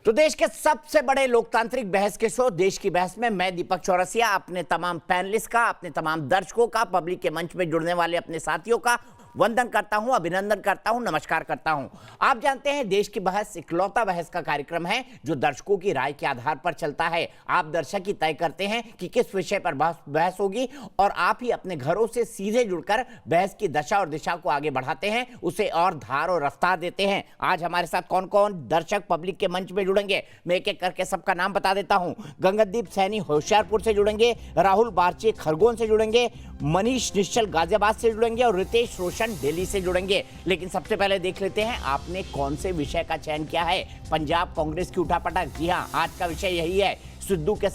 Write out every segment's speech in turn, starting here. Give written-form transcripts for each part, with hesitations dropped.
तो देश के सबसे बड़े लोकतांत्रिक बहस के शो देश की बहस में मैं दीपक चौरसिया अपने तमाम पैनलिस्ट का, अपने तमाम दर्शकों का, पब्लिक के मंच में जुड़ने वाले अपने साथियों का वंदन करता हूं, अभिनंदन करता हूं, नमस्कार करता हूं। आप जानते हैं देश की बहस इकलौता बहस का कार्यक्रम है जो दर्शकों की राय के आधार पर चलता है। आप दर्शक ही तय करते हैं कि किस विषय पर बहस होगी और आप ही अपने घरों से सीधे जुड़कर बहस की दशा और दिशा को आगे बढ़ाते हैं, उसे और धार और रफ्तार देते हैं। आज हमारे साथ कौन कौन दर्शक पब्लिक के मंच में जुड़ेंगे, मैं एक एक करके सबका नाम बता देता हूं। गंगदीप सैनी होशियारपुर से जुड़ेंगे, राहुल बारचे खरगोन से जुड़ेंगे, मनीष निश्चल गाजियाबाद से जुड़ेंगे और रितेश रोशन दिल्ली से जुड़ेंगे। लेकिन सबसे पहले देख लेते हैं आपने कौन से विषय का चयन किया है। पंजाब कांग्रेस की उठापटक। जी हां, आज का विषय यही है। सिद्धू के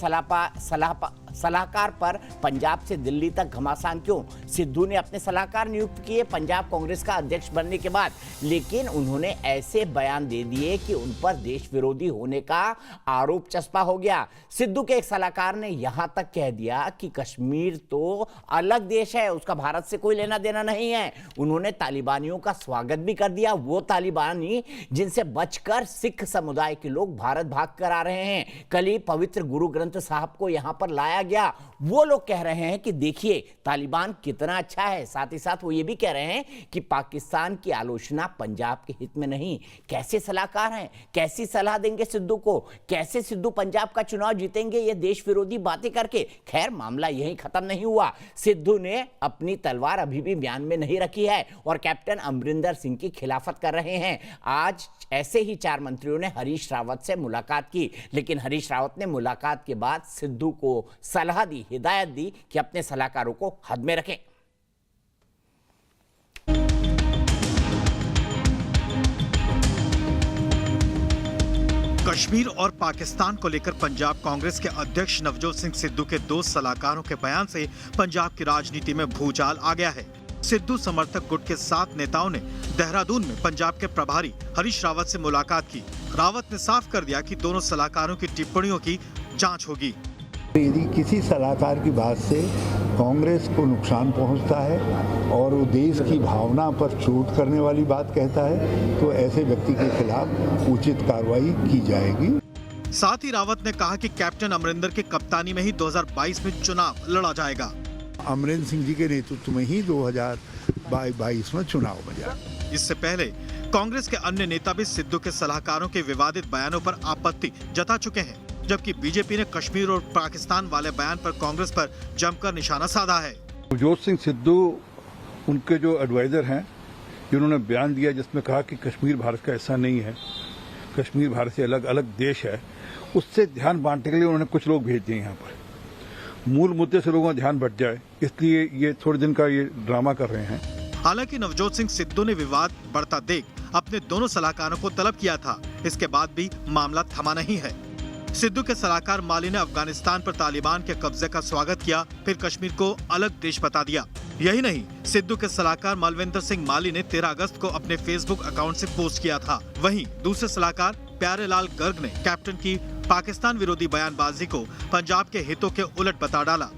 सलाहकार पर पंजाब से दिल्ली तक घमासान क्यों? सिद्धू ने अपने सलाहकार नियुक्त किए पंजाब कांग्रेस का अध्यक्ष बनने के बाद, लेकिन उन्होंने ऐसे बयान दे दिए कि उन पर देश विरोधी होने का आरोप चस्पा हो गया। सिद्धू के एक सलाहकार ने यहां तक कह दिया कि कश्मीर तो अलग देश है, उसका भारत से कोई लेना देना नहीं है। उन्होंने तालिबानियों का स्वागत भी कर दिया, वो तालिबानी जिनसे बचकर सिख समुदाय के लोग भारत भाग कर आ रहे हैं। कल ही पवित्र गुरु ग्रंथ साहब को यहां पर लाया गया। वो लोग कह रहे हैं कि देखिए तालिबान कितना अच्छा है। साथ ही साथ वो ये भी कह रहे हैं कि पाकिस्तान की आलोचना पंजाब के हित में नहीं। कैसे सलाहकार हैं, कैसी सलाह देंगे सिद्धू को? कैसे सिद्धू पंजाब का चुनाव जीतेंगे ये देश विरोधी बातें करके? खैर, मामला यहीं खत्म नहीं हुआ। सिद्धू ने अपनी तलवार अभी भी म्यान में नहीं रखी है और कैप्टन अमरिंदर सिंह की खिलाफत कर रहे हैं। आज ऐसे ही 4 मंत्रियों ने हरीश रावत से मुलाकात की, लेकिन हरीश रावत ने मुलाकात के बाद सिद्धू को सलाह दी, हिदायत दी कि अपने सलाहकारों को हद में रखें। कश्मीर और पाकिस्तान को लेकर पंजाब कांग्रेस के अध्यक्ष नवजोत सिंह सिद्धू के 2 सलाहकारों के बयान से पंजाब की राजनीति में भूचाल आ गया है। सिद्धू समर्थक गुट के 7 नेताओं ने देहरादून में पंजाब के प्रभारी हरीश रावत से मुलाकात की। रावत ने साफ कर दिया कि दोनों सलाहकारों की टिप्पणियों की जांच होगी। यदि किसी सलाहकार की बात से कांग्रेस को नुकसान पहुंचता है और वो देश की भावना पर चोट करने वाली बात कहता है तो ऐसे व्यक्ति के खिलाफ उचित कार्रवाई की जाएगी। साथ ही रावत ने कहा कि कैप्टन अमरिंदर की कप्तानी में ही 2022 में चुनाव लड़ा जाएगा। अमरिंदर सिंह जी के नेतृत्व में ही 2022 में चुनाव बजा। इससे पहले कांग्रेस के अन्य नेता भी सिद्धू के सलाहकारों के विवादित बयानों पर आपत्ति जता चुके हैं, जबकि बीजेपी ने कश्मीर और पाकिस्तान वाले बयान पर कांग्रेस पर जमकर निशाना साधा है। नवजोत सिंह सिद्धू उनके जो एडवाइजर हैं, जिन्होंने बयान दिया जिसमें कहा कि कश्मीर भारत का हिस्सा नहीं है, कश्मीर भारत से अलग अलग देश है, उससे ध्यान बांटने के लिए उन्होंने कुछ लोग भेज दिए यहाँ पर। मूल मुद्दे से लोगों का ध्यान भट जाए, इसलिए ये थोड़े दिन का ये ड्रामा कर रहे हैं। हालांकि नवजोत सिंह सिद्धू ने विवाद बढ़ता देख अपने दोनों सलाहकारों को तलब किया था। इसके बाद भी मामला थमा नहीं है। सिद्धू के सलाहकार माली ने अफगानिस्तान पर तालिबान के कब्जे का स्वागत किया, फिर कश्मीर को अलग देश बता दिया। यही नहीं, सिद्धू के सलाहकार मालविंदर सिंह माली ने 13 अगस्त को अपने फेसबुक अकाउंट से पोस्ट किया था। वहीं दूसरे सलाहकार प्यारे लाल गर्ग ने कैप्टन की पाकिस्तान विरोधी बयानबाजी को पंजाब के हितों के उलट बता डाला।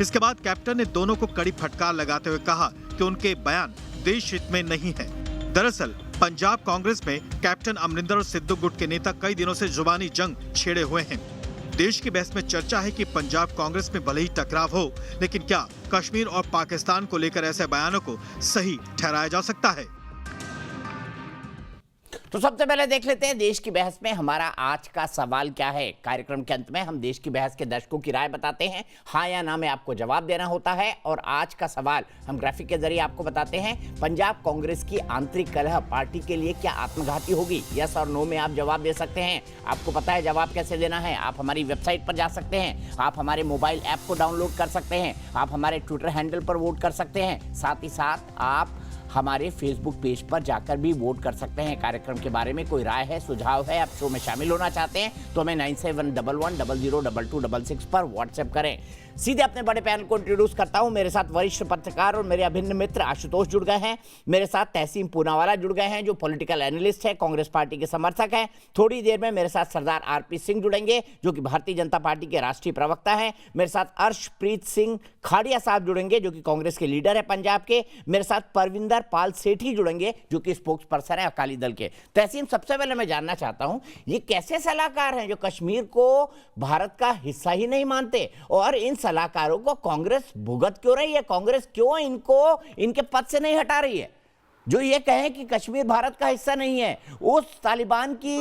इसके बाद कैप्टन ने दोनों को कड़ी फटकार लगाते हुए कहा कि उनके बयान देश हित में नहीं है। दरअसल पंजाब कांग्रेस में कैप्टन अमरिंदर और सिद्धू गुट के नेता कई दिनों से जुबानी जंग छेड़े हुए हैं। देश की बहस में चर्चा है कि पंजाब कांग्रेस में भले ही टकराव हो, लेकिन क्या कश्मीर और पाकिस्तान को लेकर ऐसे बयानों को सही ठहराया जा सकता है? तो सबसे पहले देख लेते हैं देश की बहस में हमारा आज का सवाल क्या है। कार्यक्रम के अंत में हम देश की बहस के दर्शकों की राय बताते हैं, हाँ या ना में आपको जवाब देना होता है। और आज का सवाल हम ग्राफिक के जरिए आपको बताते हैं, पंजाब कांग्रेस की आंतरिक कलह पार्टी के लिए क्या आत्मघाती होगी? यस और नो में आप जवाब दे सकते हैं। आपको पता है जवाब कैसे देना है? आप हमारी वेबसाइट पर जा सकते हैं, आप हमारे मोबाइल ऐप को डाउनलोड कर सकते हैं, आप हमारे ट्विटर हैंडल पर वोट कर सकते हैं, साथ ही साथ आप हमारे फेसबुक पेज पर जाकर भी वोट कर सकते हैं। कार्यक्रम के बारे में कोई राय है, सुझाव है, आप शो में शामिल होना चाहते हैं तो हमें 9711002266 पर व्हाट्सएप करें। सीधे अपने बड़े पैनल को इंट्रोड्यूस करता हूं। मेरे साथ वरिष्ठ पत्रकार और मेरे अभिन्न मित्र आशुतोष जुड़ गए हैं। मेरे साथ तहसीन पूनावाला जुड़ गए हैं जो पॉलिटिकल एनालिस्ट है, कांग्रेस पार्टी के समर्थक हैं। थोड़ी देर में मेरे साथ सरदार आरपी सिंह जुड़ेंगे जो कि भारतीय जनता पार्टी के राष्ट्रीय प्रवक्ता हैं। मेरे साथ अर्शप्रीत सिंह खाड़िया साहब जुड़ेंगे जो कि कांग्रेस के लीडर है पंजाब के। मेरे साथ परविंदर पाल सेठ ही जुड़ेंगे, जो कि स्पोक्स पर्सन है अकाली दल के। तहसीन, सबसे पहले मैं जानना चाहता हूं, ये कैसे सलाहकार हैं जो कश्मीर को भारत का हिस्सा ही नहीं मानते, और इन सलाहकारों को कांग्रेस भुगत क्यों रही है? कांग्रेस क्यों इनको इनके पद से नहीं हटा रही है? जो ये कहें कि कश्मीर भारत का हिस्सा नहीं है, उस तालिबान की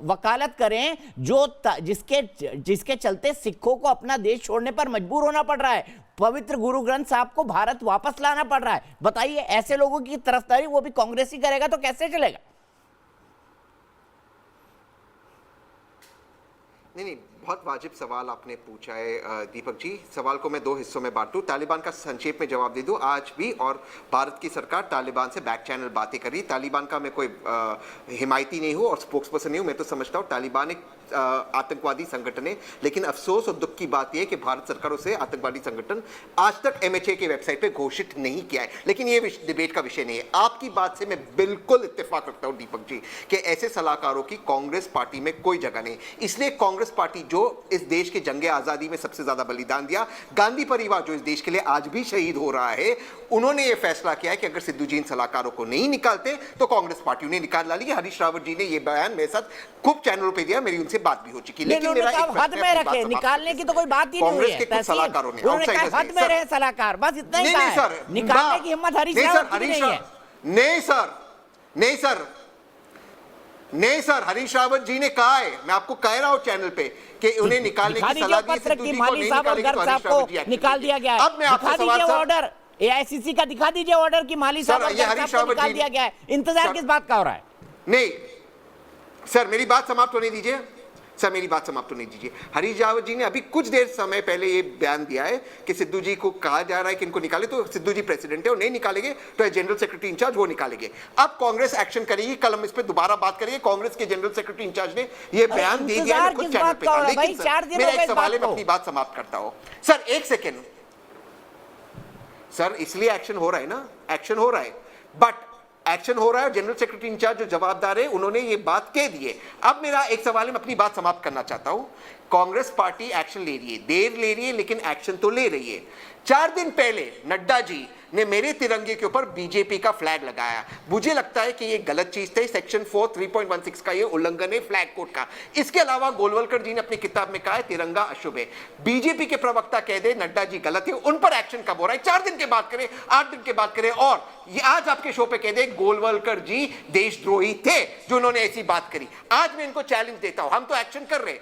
वकालत करें जिसके चलते सिखों को अपना देश छोड़ने पर मजबूर होना पड़ रहा है, पवित्र गुरु ग्रंथ साहब को भारत वापस लाना पड़ रहा है। बताइए, ऐसे लोगों की तरफदारी वो भी कांग्रेस ही करेगा तो कैसे चलेगा? नहीं, बहुत वाजिब सवाल आपने पूछा है दीपक जी। सवाल को मैं दो हिस्सों में बांटूं, तालिबान का संक्षेप में जवाब दे दूं। आज भी और भारत की सरकार तालिबान से बैक चैनल बातें कर रही। तालिबान का मैं कोई हिमायती नहीं हूं और स्पोक्स पर्सन नहीं हूं। मैं तो समझता हूं तालिबान एक आतंकवादी संगठन है, लेकिन अफसोस और दुख की बात यह है कि भारत सरकार उसे आतंकवादी संगठन आज तक MHA की वेबसाइट पे घोषित नहीं किया है। लेकिन ये डिबेट का विषय नहीं है। आपकी बात से मैं बिल्कुल इत्तेफाक रखता हूं दीपक जी कि ऐसे सलाहकारों की कांग्रेस पार्टी में कोई जगह नहीं। इसलिए कांग्रेस पार्टी जो इस देश के जंगे आजादी में सबसे ज्यादा बलिदान दिया, गांधी परिवार जो इस देश के लिए आज भी शहीद हो रहा है, उन्होंने ये फैसला किया है कि अगर सिद्धू जी इन सलाहकारों को नहीं निकालते तो कांग्रेस पार्टी उन्हें निकाल डाली। हरीश रावत जी ने ये बयान मेरे साथ खूब चैनलों पे दिया, मेरी उनसे बात भी हो चुकी। लेकिन मेरा हद में रखे, निकालने की तो कोई बात ही नहीं है। कुछ सलाहकारों ने हद में रहे सलाहकार, बस इतना ही कहा है। निकालने की हिम्मत हरीश रावत की नहीं है। नहीं सर, हरीश रावत जी ने कहा है, मैं आपको कह रहा हूं चैनल पे कि उन्हें निकालने की सलाह दी, सिद्धू जी को नहीं निकालेंगे तो हरीश रावत जी निकाल दिया गया है। अब मैं आपसे सवाल ऑर्डर AICC का दिखा दीजिए ऑर्डर की माली साहब को निकाल दिया गया है। इंतजार किस बात का हो रहा है? नहीं सर, मेरी बात समाप्त होने दीजिए। सर मेरी बात समाप्त होने दीजिए। हरीश रावत जी ने अभी कुछ देर समय पहले ये बयान दिया है कि सिद्धू जी को कहा जा रहा है कि इनको निकाले, तो सिद्धू जी प्रेसिडेंट है और नहीं निकालेंगे तो जनरल सेक्रेटरी इंचार्ज वो निकालेंगे। अब कांग्रेस एक्शन करेगी, कल हम इस पे दोबारा बात करेंगे। कांग्रेस के जनरल सेक्रेटरी इंचार्ज ने ये बयान दे दिया है खुद चैनल पे। लेकिन मेरा एक सवाल है, मैं अपनी बात समाप्त करता हूं। सर एक सेकेंड सर, इसलिए एक्शन हो रहा है ना, एक्शन हो रहा है, बट एक्शन हो रहा है। जनरल सेक्रेटरी इंचार्ज जो जवाबदार है उन्होंने ये बात कह दी है। अब मेरा एक सवाल है, मैं अपनी बात समाप्त करना चाहता हूं। कांग्रेस पार्टी एक्शन ले रही है, देर ले रही है लेकिन एक्शन तो ले रही है। 4 दिन पहले नड्डा जी ने मेरे तिरंगे के ऊपर बीजेपी का फ्लैग लगाया। मुझे लगता है कि ये गलत चीज थी। सेक्शन 4 3.16 का ये उल्लंघन है फ्लैग कोड का। इसके अलावा गोलवलकर जी ने अपनी किताब में कहा है तिरंगा अशुभ है। बीजेपी के प्रवक्ता कह दे नड्डा जी गलत है, उन पर एक्शन कब हो रहा है? 4 दिन के बाद करें, 8 दिन के बाद करें। और ये आज आपके शो पे कह दे गोलवलकर जी देशद्रोही थे जो उन्होंने ऐसी बात करी। आज मैं इनको चैलेंज देता हूं, हम तो एक्शन कर रहे,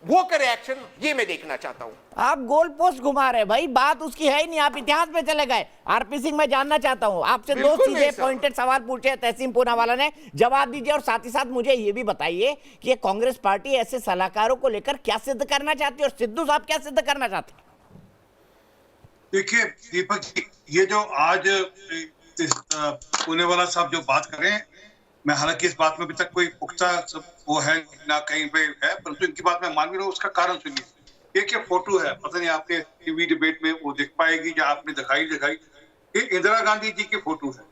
वो करे एक्शन, ये मैं देखना चाहता हूं। आप गोल पोस्ट घुमा रहे भाई, बात उसकी है ही नहीं, आप इतिहास में चले गए। आरपी सिंह, मैं जानना चाहता हूं आपसे, 2 सीधे पॉइंटेड सवाल पूछे तहसीन पूनावाला ने, जवाब दीजिए। और साथ ही साथ मुझे ये भी बताइए कि ये कांग्रेस पार्टी ऐसे सलाहकारों को लेकर क्या सिद्ध करना चाहती है और सिद्धू साहब क्या सिद्ध करना चाहते हैं? देखिए दीपक जी, ये जो आज पूनेवाला साहब जो बात कर रहे हैं, मैं हालांकि इस बात में अभी तक कोई पुख्ता वो है ना कहीं पे है, परंतु इनकी बात मैं मान भी रहा हूँ। उसका कारण सुनिए। एक ये फोटो है, पता नहीं आपके टीवी डिबेट में वो दिख पाएगी या आपने दिखाई। ये इंदिरा गांधी जी की फोटो है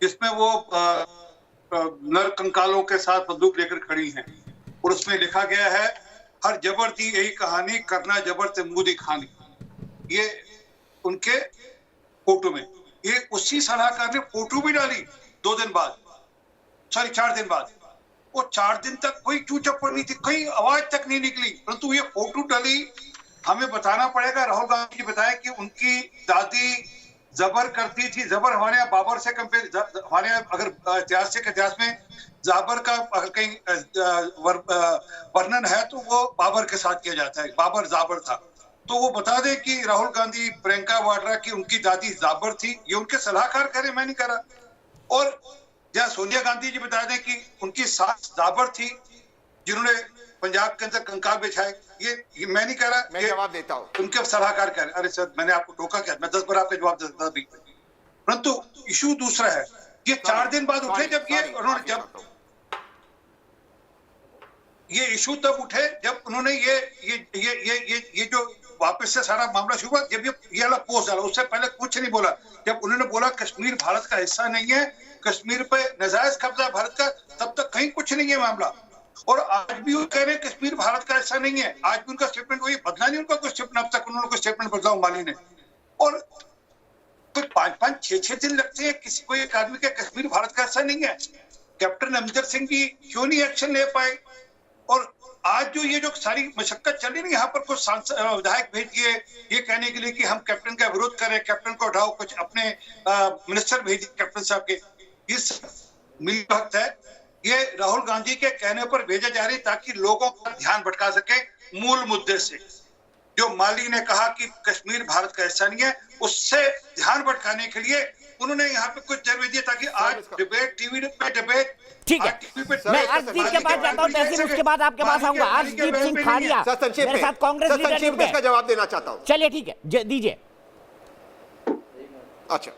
जिसमें वो नर कंकालों के साथ बंदूक लेकर खड़ी हैं और उसमें लिखा गया है हर जबर दी यही कहानी, करना जबर से मुंह दिखानी। ये उनके फोटो में, ये उसी सलाहकार ने फोटो भी डाली 2 दिन बाद, सॉरी 4 दिन बाद। वो 4 दिन तक कोई चूचप्पड़ नहीं थी, कोई आवाज तक नहीं निकली, परंतु ये फोटो डली। हमें बताना पड़ेगा, राहुल गांधी जी बताया कि उनकी दादी जबर करती थी। जबर हमारे यहाँ बाबर से कंपेयर, हमारे यहाँ अगर इतिहास में जाबर का अगर कहीं वर्णन है तो वो बाबर के साथ किया जाता है, बाबर जाबर था। तो वो बता दे कि राहुल गांधी, प्रियंका वाड्रा की उनकी दादी जाबर थी, ये उनके सलाहकार करे, मैं नहीं करा। और या सोनिया गांधी जी बता दें कि उनकी सास जाबर थी जिन्होंने पंजाब के अंदर कंकाल बिछाए, ये मैं नहीं कह रहा, मैं जवाब देता हूं। उनके सलाहकार कह रहे। अरे सर, मैंने आपको टोका क्या? मैं 10 बार आपका जवाब दे सकता भी। परंतु इशू दूसरा है, ये 4 दिन बाद उठे जब ये इशू तब उठे जब उन्होंने ये जो वापस से सारा मामला शुरू हुआ, जब ये वाला पोस्ट डाला। उससे पहले कुछ नहीं बोला। जब उन्होंने बोला कश्मीर भारत का हिस्सा नहीं है, कश्मीर पे नाजायज कब्जा भारत का, तब तक कहीं कुछ नहीं है मामला। और आज भी वो कह रहे हैं कश्मीर भारत का हिस्सा नहीं है। आज भी उनका स्टेटमेंट वही बदला नहीं, उनका कोई स्टेटमेंट अब तक उन्होंने कोई स्टेटमेंट बदला माली ने। और कुछ 5-5, 6-6 दिन लगते हैं किसी को एक आदमी का कश्मीर भारत का हिस्सा नहीं है। कैप्टन अमरिंदर सिंह भी क्यों नहीं एक्शन ले पाए? और आज जो ये जो सारी मशक्कत चल रही है, यहाँ पर कुछ सांसद विधायक भेज दिए ये कहने के लिए कि हम कैप्टन का विरोध करें, कैप्टन को हटाओ, कुछ अपने मिनिस्टर भेजिए कैप्टन साहब के। ये मिली भक्त है, ये राहुल गांधी के कहने पर भेजा जा रही ताकि लोगों का ध्यान भटका सके मूल मुद्दे से। जो माली ने कहा कि कश्मीर भारत का हिस्सा नहीं है, उससे ध्यान भटकाने के लिए उन्होंने यहाँ पे कुछ जरूरी दिया ताकि आज डिबेट टीवी पे डिबेट। ठीक है, मैं अर्शदीप के पास जाता हूँ, तहसीन उसके बाद आपके पास आऊंगा। अर्शदीप सिंह खाड़िया मेरे साथ कांग्रेस लीडर जुड़ गए। इसका जवाब देना चाहता हूँ। चलिए ठीक है, दीजिए। अच्छा,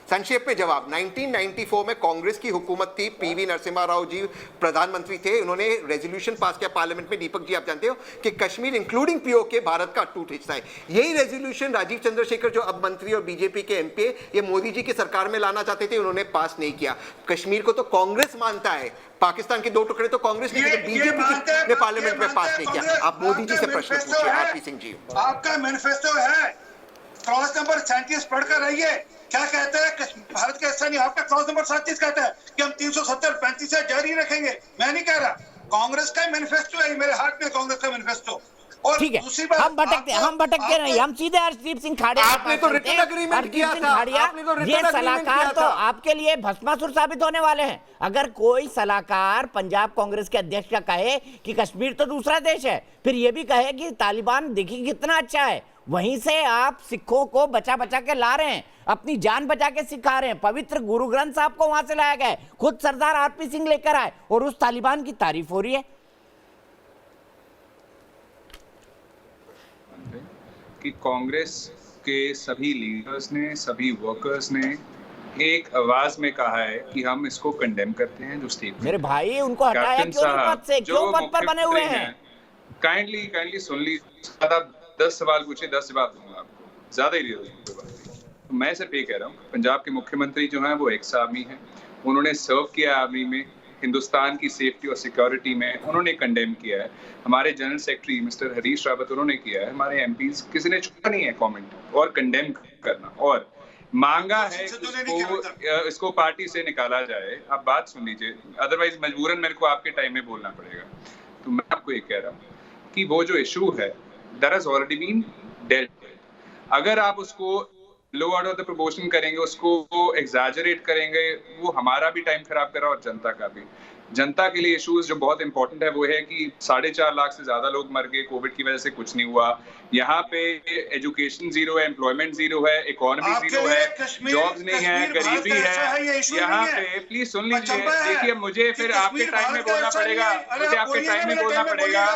संक्षेप में जवाब। 1994 में कांग्रेस की हुकूमत थी, पीवी नरसिम्हा राव जी प्रधानमंत्री थे। उन्होंने रेजोल्यूशन पास किया पार्लियामेंट में, दीपक जी आप जानते हो, कि कश्मीर इंक्लूडिंग पीओके भारत का अटूट हिस्सा है। यही रेजोल्यूशन राजीव चंद्रशेखर जो अब मंत्री और बीजेपी के एमपी, ये मोदी जी की सरकार में लाना चाहते थे, उन्होंने पास नहीं किया। कश्मीर को तो कांग्रेस मानता है, पाकिस्तान के 2 टुकड़े तो कांग्रेस ने बीजेपी ने पार्लियामेंट में पास नहीं किया। आप मोदी जी से प्रश्न पूछिए। आरपी सिंह जी, आपका मैनिफेस्टो है, क्लॉज नंबर 37 पढ़कर रहिए। क्या कहता है? कश्मीर भारत का हिस्सा नहीं। आपका क्लॉज नंबर 37 कहता है कि हम 370-35 से जारी रखेंगे। मैं नहीं कह रहा, कांग्रेस का मैनिफेस्टो है, मेरे हाथ में कांग्रेस का मैनिफेस्टो। और ठीक है, दूसरी बात, हम भटकते नहीं, हम सीधे अर्शदीप सिंह खाड़िया। आपने तो रिटन एग्रीमेंट किया था, ये सलाहकार तो आपके लिए भस्मासुर साबित होने वाले हैं। अगर कोई सलाहकार पंजाब कांग्रेस के अध्यक्ष का कहे कि कश्मीर तो दूसरा देश है, फिर ये भी कहे कि तालिबान देखिए कितना अच्छा है, वहीं से आप सिखों को बचा बचा के ला रहे हैं, अपनी जान बचा के सिखा रहे हैं। पवित्र गुरु ग्रंथ साहब को वहां से लाया गया है, खुद सरदार आरपी सिंह लेकर आए, और उस तालिबान की तारीफ हो रही है। कि कांग्रेस के सभी लीडर्स ने, सभी वर्कर्स ने एक आवाज में कहा है कि हम इसको कंडेम करते हैं। जो स्टेटमेंट मेरे भाई, उनको हटाया क्यों पद से? क्यों पद पर बने हुए हैं? काइंडली सुन लीजिए। आप 10 सवाल पूछे, 10 जवाब दूंगा आपको, ज्यादा ही दे दूंगा। तो मैं सिर्फ ये कह रहा हूँ, पंजाब के मुख्यमंत्री जो हैं वो एक्स आर्मी हैं, उन्होंने सर्व किया आर्मी में, हिंदुस्तान की सेफ्टी और सिक्योरिटी में उन्होंने कंडेम किया है। हमारे general secretary mister Harish Rawat उन्होंने किया है। हमारे एमपीज किसी ने छोड़ा नहीं है कमेंट और कंडेम करना, और मांगा है इसको पार्टी से निकाला जाए। आप बात सुन लीजिए, अदरवाइज मजबूरन मेरे को आपके टाइम में बोलना पड़ेगा। तो मैं आपको ये कह रहा हूँ कि वो जो इशू है that has already been dealt with. अगर आप उसको लो आउट ऑफ द प्रोपोर्शन करेंगे, उसको एग्जैजरेट करेंगे, वो हमारा भी टाइम खराब कर रहा है और जनता का भी। जनता के लिए इश्यूज जो बहुत इंपॉर्टेंट है वो है कि 4.5 लाख से ज्यादा लोग मर गए कोविड की वजह से, कुछ नहीं हुआ। यहाँ पे एजुकेशन जीरो है, एम्प्लॉयमेंट जीरो है, इकोनॉमी जीरो है, जॉब्स नहीं है, गरीबी है। यहाँ पे प्लीज सुन लीजिए, देखिए मुझे फिर आपके टाइम में बोलना पड़ेगा, मुझे आपके टाइम में बोलना पड़ेगा।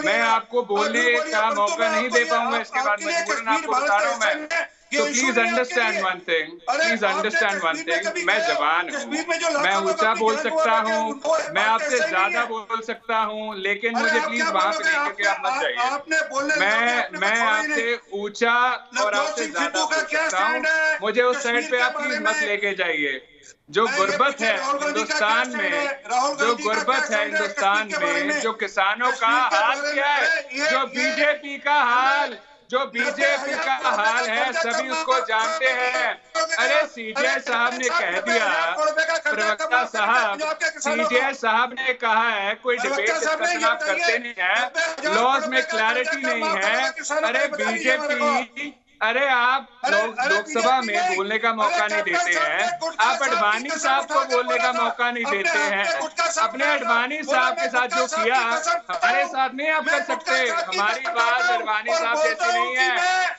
मैं आपको बोलने का मौका नहीं दे पाऊंगा, इसके बाद मजबूरन आपको बता रहा हूँ मैं। तो please understand one thing, please understand one thing, मैं जवान हूँ, मैं ऊंचा बोल सकता हूँ, मैं आपसे ज्यादा बोल सकता हूँ, लेकिन मुझे प्लीज वहां पे लेकर के आप मत जाइए। मैं आपसे ऊंचा और आपसे ज्यादा बोल सकता हूँ, मुझे उस साइड पे आप प्लीज मत लेके जाइए। जो गुर्बत है हिंदुस्तान में, जो गुर्बत है हिंदुस्तान में, जो किसानों का हाल क्या है, जो बीजेपी का हाल, जो बीजेपी का हाल है, सभी उसको जानते हैं। अरे सीजे साहब ने कह दिया, प्रवक्ता साहब, सीजे साहब ने कहा है कोई डिबेट डिस्कशन आप करते नहीं है, लॉज में क्लैरिटी नहीं है। अरे बीजेपी, अरे आप लोकसभा में बोलने का मौका नहीं देते हैं, आप अडवाणी साहब को बोलने का मौका नहीं देते हैं। अपने अडवाणी साहब के साथ जो किया हमारे साथ नहीं आप कर सकते। हमारी आवाज अडवाणी साहब जैसी नहीं है,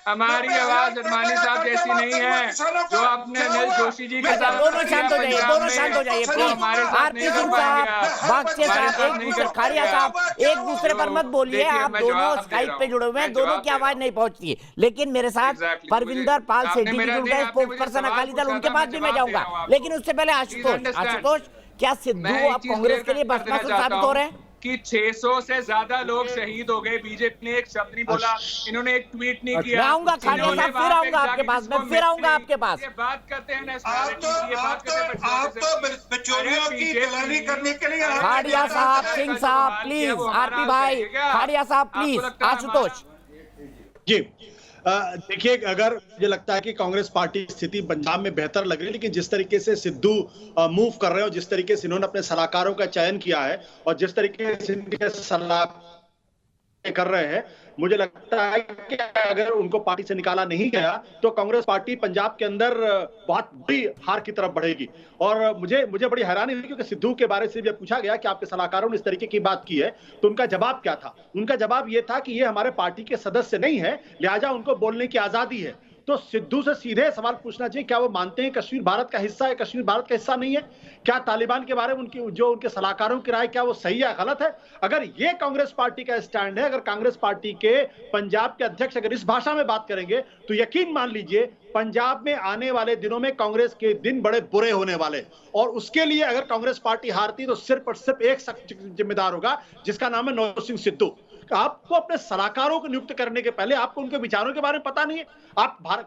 हमारी आवाज अडवाणी साहब जैसी नहीं है। जो आपने अनिल जोशी जी के साथ, दोनों शांत हो जाइए, दोनों शांत हो जाइए प्लीज। आरपी सिंह साहब, बागचे साहब, एक दूसरे, खाड़िया साहब, एक दूसरे पर मत बोलिए। आप दोनों स्काइप पे जुड़े हुए हैं, दोनों की आवाज नहीं पहुंचती है। लेकिन मेरे साथ परविंदर पाल सेठी जी जुड़ गए, स्पोक्स पर्सन अकाली दल, उनके पास भी मैं जाऊंगा। लेकिन उससे पहले आशुतोष, क्या सिद्धू आप कांग्रेस के लिए भस्मासुर साबित हो रहे हैं? कि 600 से ज्यादा लोग शहीद हो गए, बीजेपी ने एक शब्द नहीं बोला, इन्होंने एक ट्वीट नहीं किया। मैं आऊंगा खाड़िया साहब, फिर आऊंगा आपके पास, मैं फिर आऊंगा आपके पास। ये बात करते हैं खाड़िया साहब, सिंह साहब प्लीज, आरपी भाई, खाड़िया साहब प्लीज, आशुतोष जी। देखिए, अगर मुझे लगता है कि कांग्रेस पार्टी की स्थिति पंजाब में बेहतर लग रही है, लेकिन जिस तरीके से सिद्धू मूव कर रहे हैं और जिस तरीके से इन्होंने अपने सलाहकारों का चयन किया है और जिस तरीके से इनके सलाह कर रहे हैं, मुझे लगता है कि अगर उनको पार्टी से निकाला नहीं गया तो कांग्रेस पार्टी पंजाब के अंदर बहुत बड़ी हार की तरफ बढ़ेगी। और मुझे बड़ी हैरानी हुई क्योंकि सिद्धू के बारे से जब पूछा गया कि आपके सलाहकारों ने इस तरीके की बात की है तो उनका जवाब क्या था। उनका जवाब यह था कि ये हमारे पार्टी के सदस्य नहीं है, लिहाजा उनको बोलने की आजादी है। तो सिद्धू से सीधे सवाल पूछना चाहिए, क्या वो मानते हैं कश्मीर भारत का हिस्सा है, कश्मीर भारत का हिस्सा नहीं है? क्या तालिबान के बारे में उनके सलाहकारों की राय क्या वो सही या गलत है? अगर ये कांग्रेस पार्टी का स्टैंड है, अगर कांग्रेस पार्टी के पंजाब के अध्यक्ष अगर इस भाषा में बात करेंगे तो यकीन मान लीजिए पंजाब में आने वाले दिनों में कांग्रेस के दिन बड़े बुरे होने वाले। और उसके लिए अगर कांग्रेस पार्टी हारती तो सिर्फ और सिर्फ एक शख्स जिम्मेदार होगा, जिसका नाम है नवजोत सिंह सिद्धू। आपको अपने सलाहकारों को नियुक्त करने के पहले आपको उनके विचारों के बारे में पता नहीं है।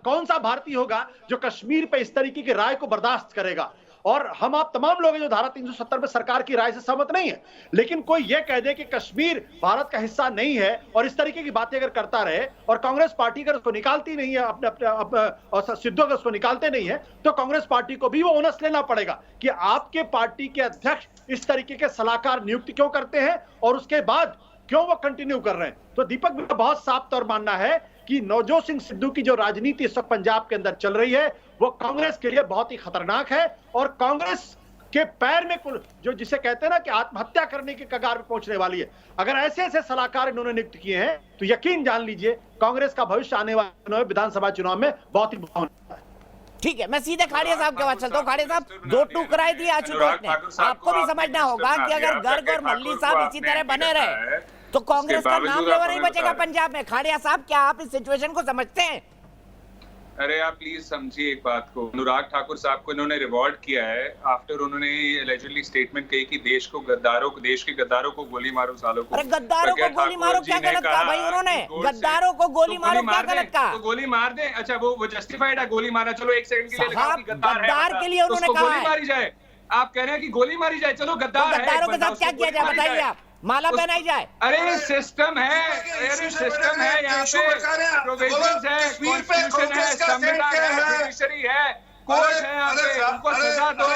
कौन सा भारतीय होगा जो कश्मीर पे इस तरीके की राय को बर्दाश्त करेगा? और आप तमाम लोग हैं जो धारा 370 में सरकार की राय से सहमत नहीं है, लेकिन कोई यह कह दे कि कश्मीर भारत का हिस्सा नहीं है और इस तरीके की बातें अगर करता रहे और कांग्रेस पार्टी अगर उसको निकालती नहीं है और सिद्धू अगर उसको निकालते नहीं है तो कांग्रेस पार्टी को भी वो ओनस लेना पड़ेगा कि आपके पार्टी के अध्यक्ष इस तरीके के सलाहकार नियुक्त क्यों करते हैं और उसके बाद क्यों वो कंटिन्यू कर रहे हैं। तो दीपक भी बहुत साफ तौर मानना है कि नवजोत सिंह सिद्धू की जो राजनीति इस वक्त पंजाब के अंदर चल रही है वो कांग्रेस के लिए बहुत ही खतरनाक है और कांग्रेस के पैर में जो जिसे कहते हैं ना कि आत्महत्या करने के कगार पे पहुंचने वाली है। अगर ऐसे ऐसे सलाहकार इन्होंने नियुक्त किए हैं तो यकीन जान लीजिए कांग्रेस का भविष्य आने वाले विधानसभा चुनाव में बहुत ही भावना है। ठीक है, मैं सीधे खाड़िया साहब के पास चलता हूँ। खाड़िया साहब, दो टुकड़ाई दिए आशुतोष ने, आपको भी समझना होगा कि अगर गर्ग और मल्ली साहब इसी तरह बने रहे तो कांग्रेस का नाम लेवा नहीं बचेगा पंजाब में। खाड़िया साहब, क्या आप इस सिचुएशन को समझते हैं? अरे आप प्लीज समझिए एक बात को, अनुराग ठाकुर साहब को इन्होंने रिवॉर्ड किया है आफ्टर उन्होंने एलिजिडली स्टेटमेंट कही कि देश के गद्दारों को गोली मारो सालों को। अरे गद्दारों को गोली मारो क्या गलत कहा भाई उन्होंने? गद्दारों को गोली मारो क्या गलत कहा? तो गोली मार दे। अच्छा वो जस्टिफाइड है गोली मारना, चलो एक सेकंड के लिए लगा कि गद्दार के लिए उन्होंने कहा गोली मारी जाए। आप कह रहे हैं कि गोली मारी जाए, चलो गद्दार है, गद्दारों के साथ क्या किया जाए बताइए आप? माला पहनाई जाए? अरे सिस्टम है, यहाँ पे प्रोविजंस है, कॉन्स्टिट्यूशन है, संविधान है, जुडिशरी है, कोर्ट है, यहाँ पे उनको सजा दो,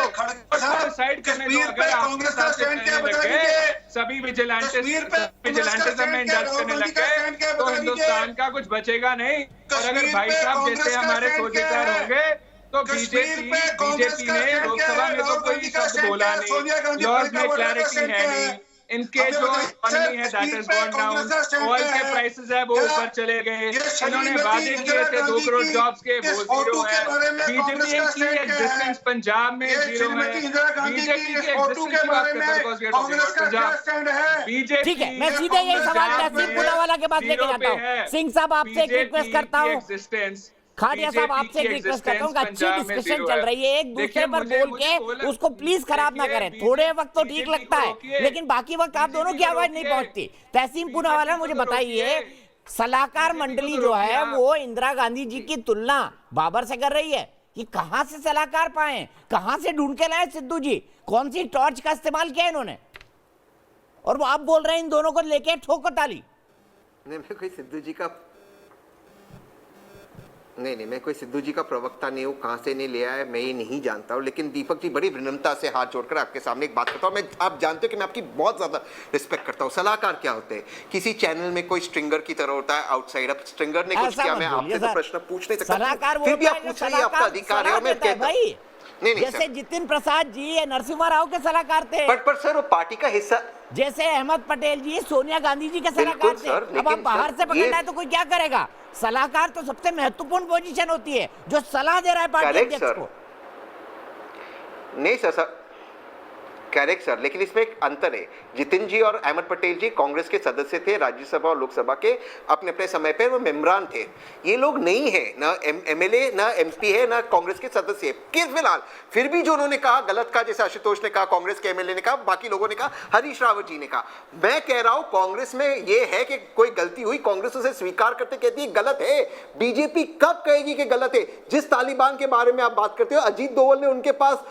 साइड करने दो। अगर आपके साथ लगे सभी विजिलेंटिज्म में इंडल्ज करने लग गए तो हिंदुस्तान का कुछ बचेगा नहीं। और अगर भाई साहब जैसे हमारे सोचेदार होंगे तो बीजेपी ने लोकसभा में तो कोई शब्द बोला नहीं, लॉज में क्लैरिटी है नहीं, इनके जो इकोनॉमी है that is gone down, oil के प्राइसेस है वो ऊपर चले गए, इन्होंने वादे किए थे 2 करोड़ जॉब्स के, वो जीरो है। बीजेपी की एग्जिस्टेंस पंजाब में जीरो है। बीजेपी की एग्जिस्टेंस की बात करते हैं पंजाब बीजेपी। ठीक है, मैं सीधे यही सवाल तहसीन पुनावाला के पास लेके जाता हूँ। सिंह साहब, आपसे एक रिक्वेस्ट करता हूँ, खाड़िया साहब आपसे एक रिक्वेस्ट करता हूँ, अच्छी डिस्कशन चल रही है, एक दूसरे पर बोल के उसको प्लीज खराब ना करें। थोड़े वक्त तो ठीक लगता है लेकिन बाकी वक्त आप दोनों की आवाज नहीं पहुंचती। तहसीन पुनावाला, मुझे बताइए, सलाहकार मंडली जो है वो इंदिरा गांधी जी की तुलना बाबर से कर रही है कि कहां से सलाहकार पाए, कहां से ढूंढ के लाए सिद्धू जी, कौन सी टॉर्च का इस्तेमाल किया इन्होंने? और वो आप बोल रहे हैं इन दोनों को लेके ठोकर डाली। नहीं, मैं कोई सिद्धू जी का प्रवक्ता नहीं हूँ, कहाँ से नहीं लिया है मैं ये नहीं जानता हूँ। लेकिन दीपक जी, बड़ी विनम्रता से हाथ जोड़कर आपके सामने एक बात करता हूँ। आप जानते हो कि मैं आपकी बहुत ज़्यादा रिस्पेक्ट करता हूँ। सलाहकार क्या होते हैं? किसी चैनल में कोई स्ट्रिंगर की तरह होता है आउटसाइड। अब स्ट्रिंगर ने कुछ किया, मैं आपसे तो प्रश्न पूछ नहीं सकता, फिर भी आप पूछ रही है, आपका अधिकार है। मैं कहता हूँ नहीं, जैसे जितिन प्रसाद जी नरसिम्हा राव के सलाहकार थे, पर सर वो पार्टी का हिस्सा, जैसे अहमद पटेल जी सोनिया गांधी जी के सलाहकार थे। अब आप बाहर से पकड़ना है तो कोई क्या करेगा? सलाहकार तो सबसे महत्वपूर्ण पोजीशन होती है जो सलाह दे रहा है पार्टी अध्यक्ष को। नहीं सर, करेक्ट सर, लेकिन इसमें एक अंतर है। जितिन जी और अहमद पटेल जी कांग्रेस के सदस्य थे, राज्यसभा और लोकसभा के, अपने अपने समय पर वो मेम्बरान थे। ये लोग नहीं है, ना एमएलए ना एमपी है, ना कांग्रेस के सदस्य है। फिलहाल फिर भी जो उन्होंने कहा गलत कहा, जैसे आशुतोष ने कहा, कांग्रेस के एमएलए ने कहा, बाकी लोगों ने कहा, हरीश रावत जी ने कहा। मैं कह रहा हूं कांग्रेस में ये है कि कोई गलती हुई, कांग्रेस उसे स्वीकार करते कहती है गलत है। बीजेपी कब कहेगी कि गलत है? जिस तालिबान के बारे में आप बात करते हो, अजीत दोवल ने उनके पास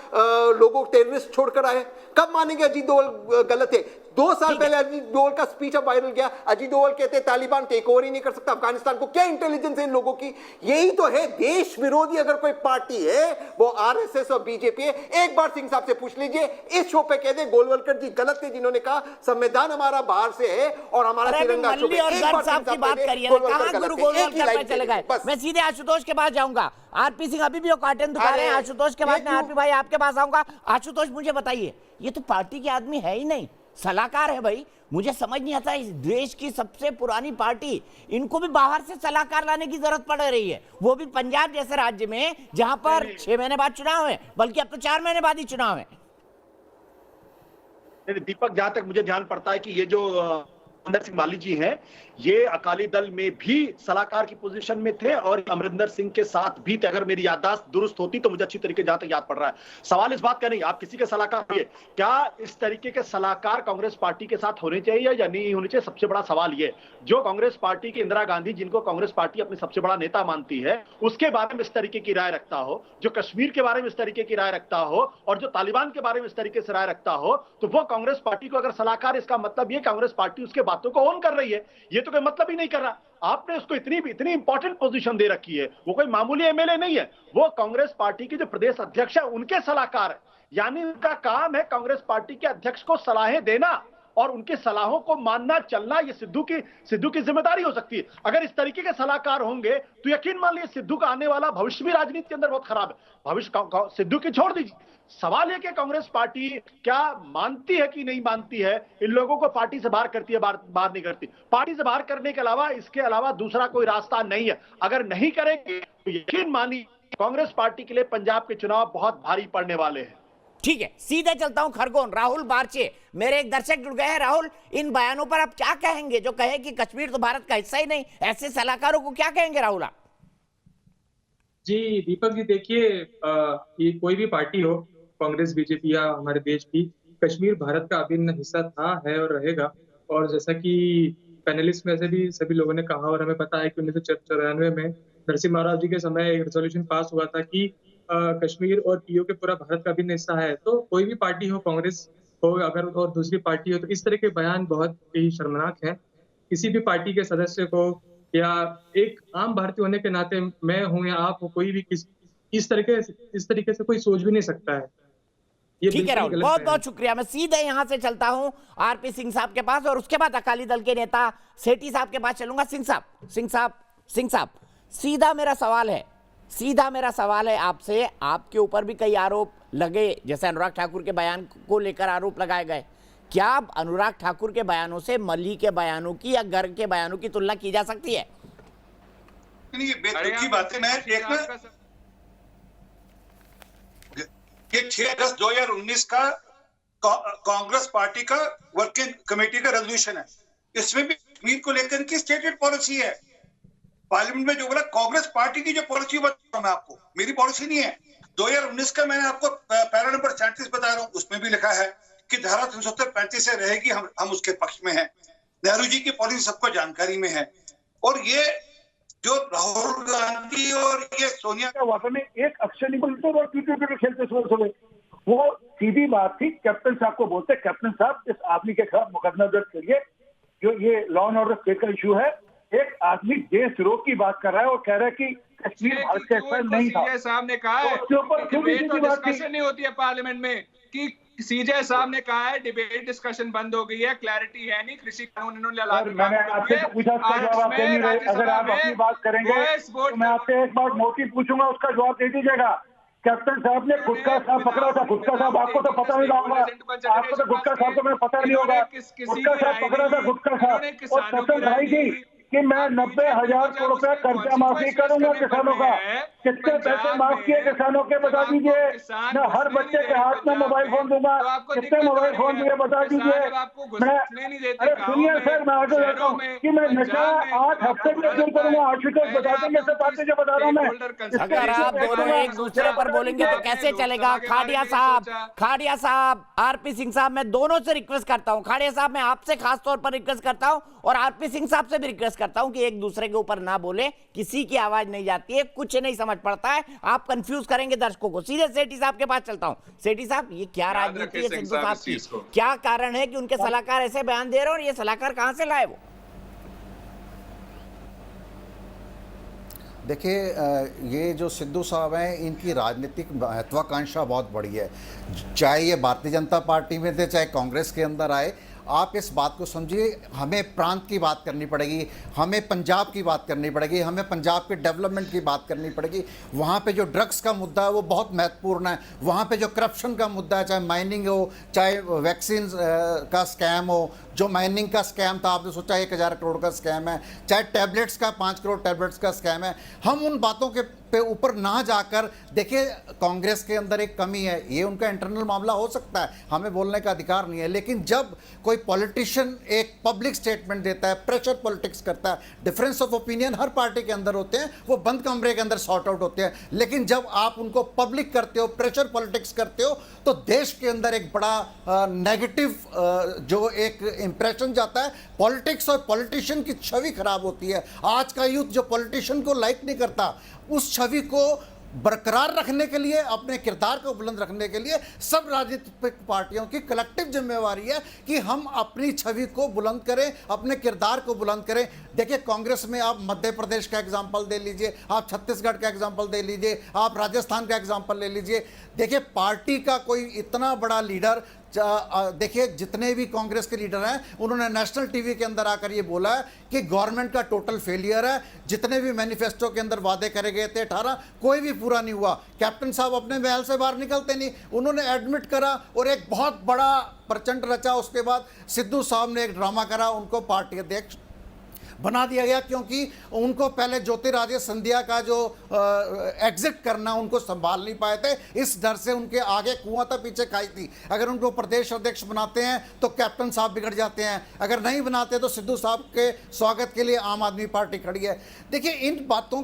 लोगों टेररिस्ट छोड़कर आए, कब मानेंगे अजीत डोभाल गलत है? 2 साल पहले अजीत डोभाल का स्पीच अब वायरल गया। अजीत डोभाल कहते हैं तालिबान टेक ओवर ही नहीं कर सकता अफगानिस्तान को। क्या इंटेलिजेंस है इन लोगों की? यही तो है देश विरोधी अगर कोई पार्टी है वो आरएसएस और बीजेपी है। एक बार सिंह साहब से पूछ लीजिए, इस शो पे कह दे गोलवलकर जी गलत थे जिन्होंने कहा संविधान हमारा बाहर से है और हमारा तिरंगा शो पे। एक बार साहब की बात करिए ना, कहां गुरु गोलवलकर पे चले गए? मैं सीधे आशुतोष के पास जाऊंगा। आरपी सिंह अभी भी वो कार्टन दिखा रहे हैं। आशुतोष के बाद में आरपी भाई आपके पास आऊंगा। आशुतोष मुझे बताइए, ये तो पार्टी के आदमी है ही नहीं, सलाहकार है भाई। मुझे समझ नहीं आता, इस देश की सबसे पुरानी पार्टी, इनको भी बाहर से सलाहकार लाने की जरूरत पड़ रही है, वो भी पंजाब जैसे राज्य में जहां पर 6 महीने बाद चुनाव है, बल्कि अब तो 4 महीने बाद ही चुनाव है। दीपक, जहां तक मुझे ध्यान पड़ता है कि ये जो अमरिंदर सिंह माली जी हैं, ये अकाली दल में भी सलाहकार की पोजीशन में थे और अमरिंदर सिंह के साथ भी थे। अगर मेरी याददाश्त दुरुस्त होती तो मुझे अच्छी तरीके जहां तक याद पड़ रहा है। सवाल इस बात का नहीं आप किसी के सलाहकार हुए, क्या इस तरीके के सलाहकार कांग्रेस पार्टी के साथ होने चाहिए या नहीं होने चाहिए? सबसे बड़ा सवाल ये, जो कांग्रेस पार्टी की इंदिरा गांधी, जिनको कांग्रेस पार्टी अपनी सबसे बड़ा नेता मानती है, उसके बारे में इस तरीके की राय रखता हो, जो कश्मीर के बारे में इस तरीके की राय रखता हो और जो तालिबान के बारे में इस तरीके से राय रखता हो, तो वो कांग्रेस पार्टी को अगर सलाहकार, इसका मतलब ये कांग्रेस पार्टी उसके बातों को ऑन कर रही है। ये तो कोई मतलब ही नहीं कर रहा। आपने उसको इतनी इंपॉर्टेंट पोजीशन दे रखी है, वो कोई मामूली एमएलए नहीं है, वो कांग्रेस पार्टी के जो प्रदेश अध्यक्ष है उनके सलाहकार है। यानी उनका काम है कांग्रेस पार्टी के अध्यक्ष को सलाहें देना और उनके सलाहों को मानना चलना। ये सिद्धू की जिम्मेदारी हो सकती है। अगर इस तरीके के सलाहकार होंगे तो यकीन मान लीजिए सिद्धू का आने वाला भविष्य भी राजनीति के अंदर बहुत खराब है। भविष्य सिद्धू की छोड़ दीजिए, सवाल यह कि कांग्रेस पार्टी क्या मानती है कि नहीं मानती है इन लोगों को पार्टी से बाहर करती है, बाहर नहीं करती। पार्टी से बाहर करने के अलावा इसके अलावा दूसरा कोई रास्ता नहीं है। अगर नहीं करेंगे तो यकीन मानिए कांग्रेस पार्टी के लिए पंजाब के चुनाव बहुत भारी पड़ने वाले हैं। ठीक है, सीधे चलता हूं खरगोन। राहुल बारचे, मेरे एक दर्शक जुड़ गए हैं। राहुल, इन बयानों पर आप क्या कहेंगे जो कहे कि कश्मीर तो भारत का हिस्सा ही नहीं? ऐसे सलाहकारों को क्या कहेंगे राहुल आप? जी दीपक जी, देखिए ये कोई भी पार्टी हो, कांग्रेस, बीजेपी या हमारे देश की, कश्मीर भारत का अभिन्न हिस्सा था, है और रहेगा। और जैसा कि पैनलिस्ट में से भी सभी लोगों ने कहा और हमें पता है कि 1994 में नरसिम्हा राव जी के समय एक रेजोल्यूशन पास हुआ था कि कश्मीर और पीओके पूरा भारत का अभिन्न हिस्सा है। तो कोई भी पार्टी हो, कांग्रेस हो अगर और दूसरी पार्टी हो, तो इस तरह के बयान बहुत ही शर्मनाक हैं। किसी भी पार्टी के सदस्य को या एक आम भारतीय होने के नाते, मैं हूं या आप हो, कोई भी इस तरीके से कोई सोच भी नहीं सकता है। ठीक है राहुल, बहुत बहुत शुक्रिया। मैं सीधे यहां से चलता हूं आरपी सिंह साहब के पास और उसके बाद अकाली दल के नेता सेठी साहब के पास चलूंगा। सिंह साहब, सीधा मेरा सवाल है आपसे। आपके ऊपर भी कई आरोप लगे, जैसे अनुराग ठाकुर के बयान को लेकर आरोप लगाए गए। क्या अनुराग ठाकुर के बयानों से मल्ही के बयानों की या गर्ग के बयानों की तुलना की जा सकती है? ये बेतुकी बातें मैं ये 6 अगस्त 2019 का कांग्रेस पार्टी का वर्किंग कमेटी का रेजोल्यूशन है। इसमें भी कश्मीर को लेकर की स्टेटेड पॉलिसी है। पार्लियामेंट में जो बोला कांग्रेस पार्टी की जो पॉलिसी बता रहा हूं मैं आपको, मेरी पॉलिसी नहीं है। 2019 का मैंने आपको पैरा नंबर 37 बता रहा हूं, उसमें भी लिखा है कि धारा 335 से रहेगी, हम उसके पक्ष में हैं। नेहरू जी की पॉलिसी सबको जानकारी में है। और ये जो राहुल गांधी और ये सोनिया का वाकई में एक अक्षर नहीं बोलते और ट्विटर पे खेलते सुबह वो सीधी बात थी। कैप्टन साहब को बोलते, कैप्टन साहब इस आदमी के खिलाफ मुकदमा दर्ज करिए, जो ये लॉ एंड ऑर्डर स्टेट का इशू है। एक आदमी देशद्रोह की बात कर रहा है और कह रहा है कि कश्मीर भारत का हिस्सा नहीं था। सीजे साहब ने कहा है डिस्कशन नहीं होती है पार्लियामेंट में, कि सीजे साहब ने कहा है डिबेट डिस्कशन बंद हो गई है, क्लैरिटी है नहीं, कृषि कानून इन्होंने मैंने आपसे पूछा, उसका जवाब आप दे नहीं रहे। अगर आप अपनी बात करेंगे तो मैं आपसे एक बार मोटी पूछूंगा, उसका जवाब दे दीजिएगा। कैप्टन साहब ने गुटखा साहब पकड़ा था। गुटखा साहब आपको तो पता नहीं होगा, आपको तो गुटखा साहब तो मैं पता नहीं होगा। गुटखा साहब पकड़ा था, गुटखा साहब। और कसम खाई थी कि मैं 90,000 करोड़ रुपए कर्जा माफी करूंगा किसानों का। कितने पैसे माफ किए किसानों के बता दीजिए। मैं हर बच्चे के हाथ में मोबाइल फोन दूंगा। कितने मोबाइल फोन दिए बता दीजिए। मैं अरे सुनिए सर, मैं आगे जाता हूँ कि मैं नशा 8 हफ्ते में दूर करूंगा। आशुतोष बता देंगे सब बातें जो बता रहा हूँ मैं। अगर आप दोनों एक दूसरे पर बोलेंगे तो कैसे चलेगा? खाड़िया साहब, आरपी सिंह साहब, मैं दोनों से रिक्वेस्ट करता हूँ। खाड़िया साहब, मैं आपसे खास तौर पर रिक्वेस्ट करता हूँ और आरपी सिंह साहब से भी रिक्वेस्ट करता हूं कि एक दूसरे के ऊपर ना बोले, किसी की आवाज नहीं जाती है, कुछ नहीं समझ पड़ता है, आप कंफ्यूज करेंगे दर्शकों को। सीधे सेठी साहब के पास चलता हूं। सेठी साहब, ये क्या राजनीति है सिद्धू साहब की? क्या कारण है कि उनके सलाहकार ऐसे बयान दे रहे हैं और ये सलाहकार कहां से लाए वो? देखिए, ये जो सिद्धू साहब हैं, इनकी राजनीतिक महत्वाकांक्षा बहुत बड़ी है। चाहे ये भारतीय जनता पार्टी में थे, चाहे कांग्रेस के अंदर आए, आप इस बात को समझिए, हमें प्रांत की बात करनी पड़ेगी, हमें पंजाब की बात करनी पड़ेगी, हमें पंजाब के डेवलपमेंट की बात करनी पड़ेगी। वहाँ पे जो ड्रग्स का मुद्दा है वो बहुत महत्वपूर्ण है। वहाँ पे जो करप्शन का मुद्दा है, चाहे माइनिंग हो, चाहे वैक्सीन का स्कैम हो, जो माइनिंग का स्कैम था, आपने सोचा 1000 करोड़ का स्कैम है, चाहे टैबलेट्स का 5 करोड़ टैबलेट्स का स्कैम है। हम उन बातों के पे ऊपर ना जाकर, देखिए कांग्रेस के अंदर एक कमी है, ये उनका इंटरनल मामला हो सकता है, हमें बोलने का अधिकार नहीं है, लेकिन जब कोई पॉलिटिशियन एक पब्लिक स्टेटमेंट देता है, प्रेशर पॉलिटिक्स करता है, difference of opinion her party के अंदर होते हैं, वो बंद कमरे के अंदर सॉर्ट आउट होते हैं, लेकिन जब आप उनको पब्लिक करते हो, प्रेशर पॉलिटिक्स करते हो, तो देश के अंदर एक बड़ा नेगेटिव जो एक इंप्रेशन जाता है, पॉलिटिक्स और पॉलिटिशियन की छवि खराब होती है। आज का यूथ जो पॉलिटिशियन को लाइक नहीं करता, उस छवि को बरकरार रखने के लिए, अपने किरदार को बुलंद रखने के लिए सब राजनीतिक पार्टियों की कलेक्टिव जिम्मेवारी है कि हम अपनी छवि को बुलंद करें, अपने किरदार को बुलंद करें। देखिए, कांग्रेस में आप मध्य प्रदेश का एग्जाम्पल दे लीजिए, आप छत्तीसगढ़ का एग्जाम्पल दे लीजिए, आप राजस्थान का एग्जाम्पल ले लीजिए। देखिए, पार्टी का कोई इतना बड़ा लीडर, देखिए जितने भी कांग्रेस के लीडर हैं, उन्होंने नेशनल टीवी के अंदर आकर ये बोला है कि गवर्नमेंट का टोटल फेलियर है, जितने भी मैनिफेस्टो के अंदर वादे करे गए थे 18, कोई भी पूरा नहीं हुआ। कैप्टन साहब अपने महल से बाहर निकलते नहीं, उन्होंने एडमिट करा और एक बहुत बड़ा प्रचंड रचा। उसके बाद सिद्धू साहब ने एक ड्रामा करा, उनको पार्टी अध्यक्ष बना दिया गया, क्योंकि उनको पहले ज्योतिरादित्य सिंधिया का जो एग्जिट करना, उनको संभाल नहीं पाए थे, इस डर से उनके आगे कुआं तक पीछे खाई थी। अगर उनको प्रदेश अध्यक्ष बनाते हैं तो कैप्टन साहब बिगड़ जाते हैं, अगर नहीं बनाते तो सिद्धू साहब के स्वागत के लिए आम आदमी पार्टी खड़ी है। देखिए, इन बातों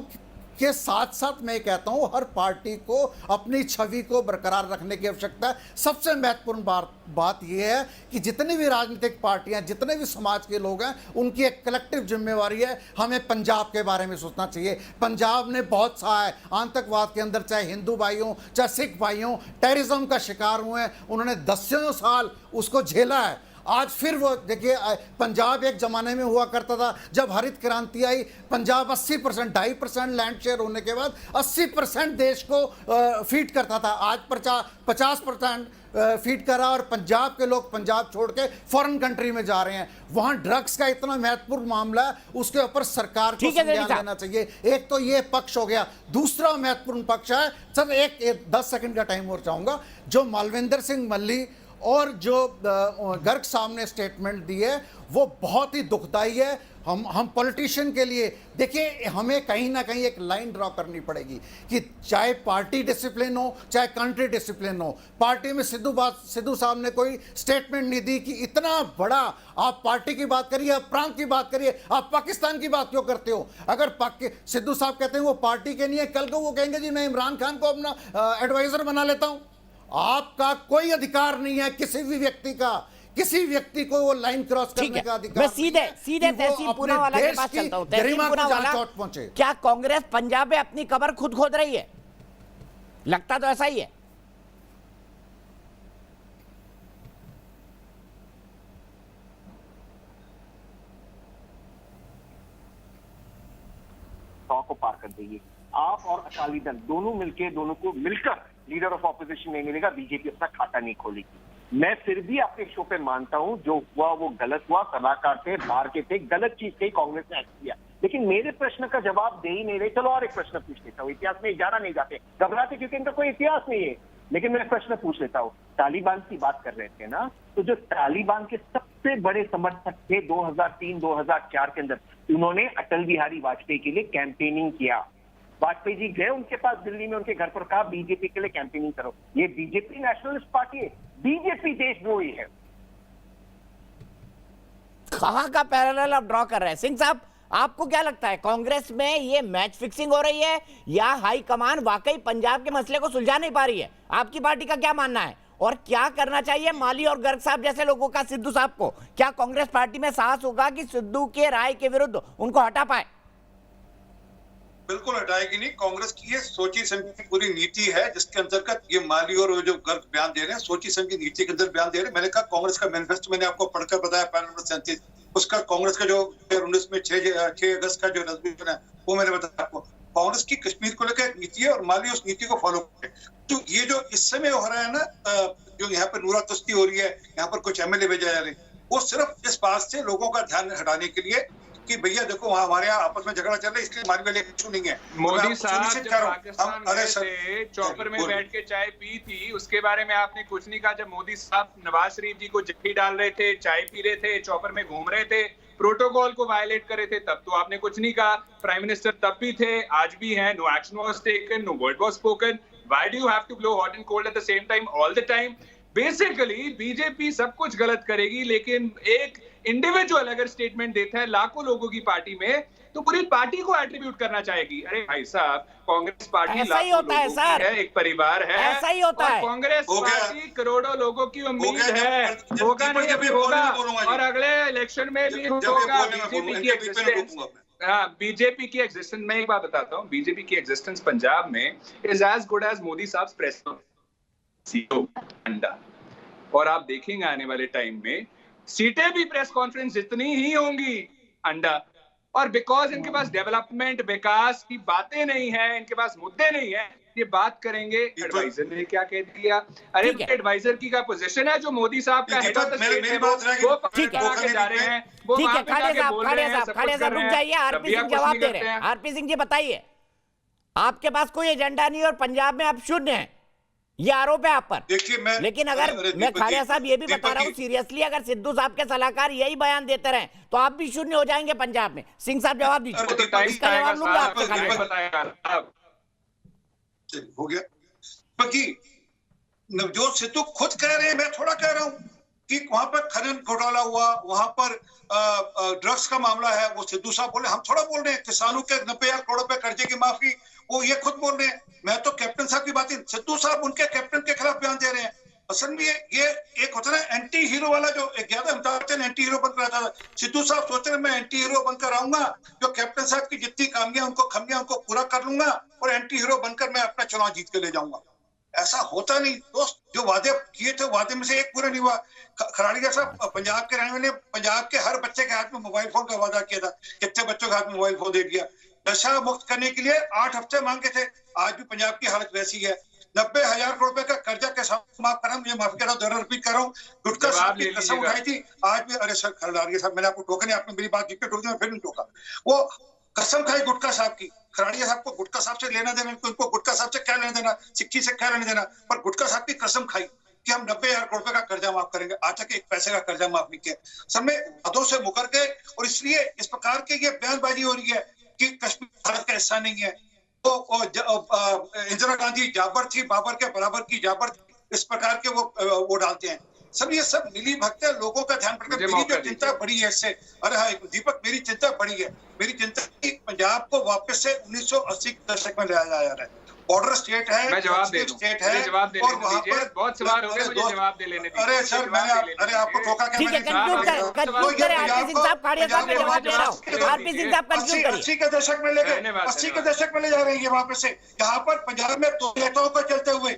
के साथ साथ मैं कहता हूं, हर पार्टी को अपनी छवि को बरकरार रखने की आवश्यकता है। सबसे महत्वपूर्ण बात यह है कि जितनी भी राजनीतिक पार्टियां, जितने भी समाज के लोग हैं, उनकी एक कलेक्टिव जिम्मेवारी है, हमें पंजाब के बारे में सोचना चाहिए। पंजाब ने बहुत सा है आतंकवाद के अंदर, चाहे हिंदू भाई हों, चाहे सिख भाई हों, टेररिज्म का शिकार हुए हैं, उन्होंने 10 साल उसको झेला है। आज फिर वो देखिए, पंजाब एक जमाने में हुआ करता था, जब हरित क्रांति आई, पंजाब 80%, 2.5% लैंड शेयर होने के बाद 80% देश को फीड करता था। आज 50% फीड करा और पंजाब के लोग पंजाब छोड़ के फॉरेन कंट्री में जा रहे हैं। वहां ड्रग्स का इतना महत्वपूर्ण मामला है, उसके ऊपर सरकार को संज्ञान लेना चाहिए। एक तो ये पक्ष हो गया। दूसरा महत्वपूर्ण पक्ष है, सर एक 10 सेकंड का टाइम और चाहूंगा, जो मालविंदर सिंह मल्ली और जो गर्ग साहब ने स्टेटमेंट दी है, वो बहुत ही दुखदाई है। हम पॉलिटिशियन के लिए, देखिए, हमें कहीं ना कहीं एक लाइन ड्रॉ करनी पड़ेगी कि चाहे पार्टी डिसिप्लिन हो, चाहे कंट्री डिसिप्लिन हो। पार्टी में सिद्धू साहब ने कोई स्टेटमेंट नहीं दी कि इतना बड़ा, आप पार्टी की बात करिए, आप प्रांत की बात करिए, आप पाकिस्तान की बात क्यों करते हो? अगर सिद्धू साहब कहते हैं वो पार्टी के नहीं है, कल को वो कहेंगे जी मैं इमरान खान को अपना एडवाइजर बना लेता हूं। आपका कोई अधिकार नहीं है किसी भी व्यक्ति का, किसी व्यक्ति को वो लाइन क्रॉस करने का अधिकार। मैं सीधे तहसील पूनावाला के पास चलता हूं। तहसील पूनावाला, क्या कांग्रेस पंजाब में अपनी कब्र खुद खोद रही है? लगता तो ऐसा ही है। को पार कर देंगे आप और अकाली दल दोनों मिलकर लीडर ऑफ ऑपोजिशन नहीं मिलेगा, बीजेपी अपना खाता नहीं खोलेगी। मैं फिर भी आपके शो पे मानता हूं, जो हुआ वो गलत हुआ, सलाहकार थे, बाहर के थे, गलत चीज कही, कांग्रेस ने एक्ट किया, लेकिन मेरे प्रश्न का जवाब दे ही नहीं रहे। चलो और एक प्रश्न पूछ लेता हूँ, इतिहास में ज्यादा नहीं जाते, घबराते क्योंकि इनका कोई इतिहास नहीं है, लेकिन मैं प्रश्न पूछ लेता हूँ। तालिबान की बात कर रहे थे ना, तो जो तालिबान के सबसे बड़े समर्थक थे 2003-2004 के अंदर, उन्होंने अटल बिहारी वाजपेयी के लिए कैंपेनिंग किया। वाजपेयी जी गए उनके पास दिल्ली में, उनके घर पर कहा बीजेपी के लिए कैंपेनिंग करो। ये बीजेपी नेशनलिस्ट पार्टी है, बीजेपी देशद्रोही है। कहां का पैरेलल आप ड्रॉ कर रहे हैं सिंह साहब? आपको क्या लगता है, कांग्रेस में ये मैच फिक्सिंग हो रही है या हाई कमान वाकई पंजाब के मसले को सुलझा नहीं पा रही है? आपकी पार्टी का क्या मानना है? और क्या करना चाहिए माली और गर्ग साहब जैसे लोगों का सिद्धू साहब को? क्या कांग्रेस पार्टी में साहस होगा कि सिद्धू के राय के विरुद्ध उनको हटा पाए? बिल्कुल हटाएगी नहीं। कांग्रेस की ये सोची समझी पूरी नीति है जिसके अंतर्गत ये माली और जो गर्ग बयान दे रहे हैं, सोची समझी नीति के अंदर बयान दे रहे हैं। मैंने कहा कांग्रेस का मैनिफेस्टो मैंने आपको पढ़कर बताया, पैनल नंबर 37 उसका कांग्रेस का जो 2019 में 6 अगस्त का जो रेजोल्यूशन है वो मैंने बताया आपको। कांग्रेस की कश्मीर को लेकर एक नीति है और माली उस नीति को फॉलो करे। तो ये जो इस समय हो रहा है ना, जो यहाँ पर नूरा तस्ती हो रही है, यहाँ पर कुछ एमएलए भेजा जा रहे हैं, वो सिर्फ इस बात से लोगों का ध्यान हटाने के लिए कि भैया देखो वहाँ हमारे यहाँ आपस में झगड़ा चल रहा है, इसलिए हमारे वाले इशू नहीं है। मोदी साहब जब पाकिस्तान गए थे, चौपर में बैठ के चाय पी थी, उसके बारे में आपने कुछ नहीं कहा। जब मोदी साहब नवाज शरीफ जी को जफ्फी डाल रहे थे, चाय पी रहे थे, चौपर में घूम रहे थे, प्रोटोकॉल को वायलेट कर रहे थे, तब तो आपने कुछ नहीं कहा। प्राइम मिनिस्टर तब भी थे, आज भी हैं। No action was taken, no word was spoken. Why do you have to blow hot and cold at the same time all the time? Basically BJP सब कुछ गलत करेगी, लेकिन एक इंडिविजुअल अगर स्टेटमेंट देता है लाखों लोगों की पार्टी में, तो पूरी पार्टी को एट्रीब्यूट करना चाहेगी। अरे भाई साहब, कांग्रेस पार्टी ऐसा ही होता है सर, एक परिवार है, ऐसा ही होता है। कांग्रेस पार्टी करोड़ों लोगों की उम्मीद है, होगा नहीं अभी होगा, और अगले इलेक्शन में भी होगा। बीजेपी की एग्जिस्टेंस, हाँ, बीजेपी की एग्जिस्टेंस, मैं एक बात बताता हूँ, बीजेपी की एग्जिस्टेंस पंजाब में is as good as Modi साहब प्रेस अंडा। और आप देखेंगे आने वाले टाइम में सीटें भी प्रेस कॉन्फ्रेंस जितनी ही होंगी अंडा। और बिकॉज इनके पास डेवलपमेंट विकास की बातें नहीं है, इनके पास मुद्दे नहीं है, ये बात करेंगे एडवाइजर ने क्या कह दिया। अरे एडवाइजर की का पोजीशन है जो मोदी साहब का हेड ऑफ द स्टेट है, वो ठीक है, जा रहे हैं, वो ठीक है। खाड़े साहब रुक जाइए, आरपी सिंह जवाब दे रहे हैं। आरपी सिंह जी बताइए, आपके पास कोई एजेंडा नहीं और पंजाब में आप शून्य है, ये आरोप है आप पर। देखिए लेकिन अगर मैं खाड़िया साहब ये भी बता रहा हूँ सीरियसली, अगर सिद्धू साहब के सलाहकार यही बयान देते रहे तो आप भी शून्य हो जाएंगे पंजाब में। सिंह साहब जवाब दीजिए, इसका जवाब लूंगा आपसे। हो गया बाकी नवजोत सिद्धू खुद कह रहे हैं, मैं थोड़ा कह रहा हूँ कि वहां पर खनन घोटाला हुआ, वहां पर ड्रग्स का मामला है, वो सिद्धू साहब बोले, हम थोड़ा बोल रहे हैं। किसानों के 90,000 करोड़ रुपए कर्जे की माफी, वो ये खुद बोल रहे हैं। मैं तो कैप्टन साहब की बात, सिद्धू साहब उनके कैप्टन के खिलाफ बयान दे रहे हैं। असल में ये एक होता है एंटी हीरो वाला, जो एक ज्यादा अमिताभ बच्चन एंटी हीरो बनकर आता था, सिद्धू साहब सोच रहे हैं मैं एंटी हीरो बनकर आऊंगा, जो कैप्टन साहब की जितनी खामियां उनको पूरा कर लूंगा और एंटी हीरो बनकर मैं अपना चुनाव जीत के ले जाऊंगा। ऐसा होता नहीं दोस्त, जो वादे किए थे वादे में से एक पूरा नहीं हुआ। खराड़िया साहब पंजाब के रहने वाले, पंजाब के हर बच्चे के हाथ में मोबाइल फोन का वादा किया था, कितने बच्चों के हाथ में मोबाइल फोन दे दिया। नशा मुक्त करने के लिए 8 हफ्ते मांगे थे, आज भी पंजाब की हालत वैसी है। 90,000 करोड़ रुपए का कर्जा के साथ माफ करा, मुझे माफ करा, दोबारा रिपीट कर रहा हूँ। गुटका साहब की कसम उठाई थी, आज भी। अरे सर खराड़िया साहब, मैंने आपको टोका नहीं, आपने मेरी बात जितने टोक दी, फिर नहीं टोका। वो कसम खाई गुटका साहब की, खराड़िया साहब को गुटका साहब से लेना देना, उनको गुटका साहब से क्या लेना देना, सिक्की से क्या लेना देना, पर गुटका साहब की कसम खाई कि हम 90,000 करोड़ रुपए का कर्जा माफ करेंगे। आज तक एक पैसे का कर्जा माफ नहीं किया। सब में वादों से मुकर गए और इसलिए इस प्रकार की ये बयानबाजी हो रही है कि कश्मीर भारत का हिस्सा नहीं है। तो इंदिरा गांधी जाबर थी, बाबर के बराबर की जाबर थी, इस प्रकार के वो डालते हैं। सब ये सब मिली भगत है, लोगों का ध्यान पड़कर। मेरी जो चिंता बड़ी है इससे, अरे हाँ दीपक, मेरी चिंता बड़ी है। मेरी चिंता की पंजाब को वापस से 1980 के दशक में लाया जा रहा है। बॉर्डर स्टेट है, मैं जवाब दे दूं, स्टेट है, और वहाँ पर बहुत सवाल हो गए, मुझे जवाब दे लेने दीजिए। अरे सर मैंने अरे आपको टोका क्या? ठीक है, कंक्लूड करें। आरपी सिंह साहब, खाड़िया साहब मैं जवाब दे रहा हूं। आरपी सिंह साहब कंक्लूड करिए। 80 के दशक में ले गए, 80 के दशक में ले जा रहे हैं वापस से। यहाँ पर पंजाब में 2 नेताओं को चलते हुए,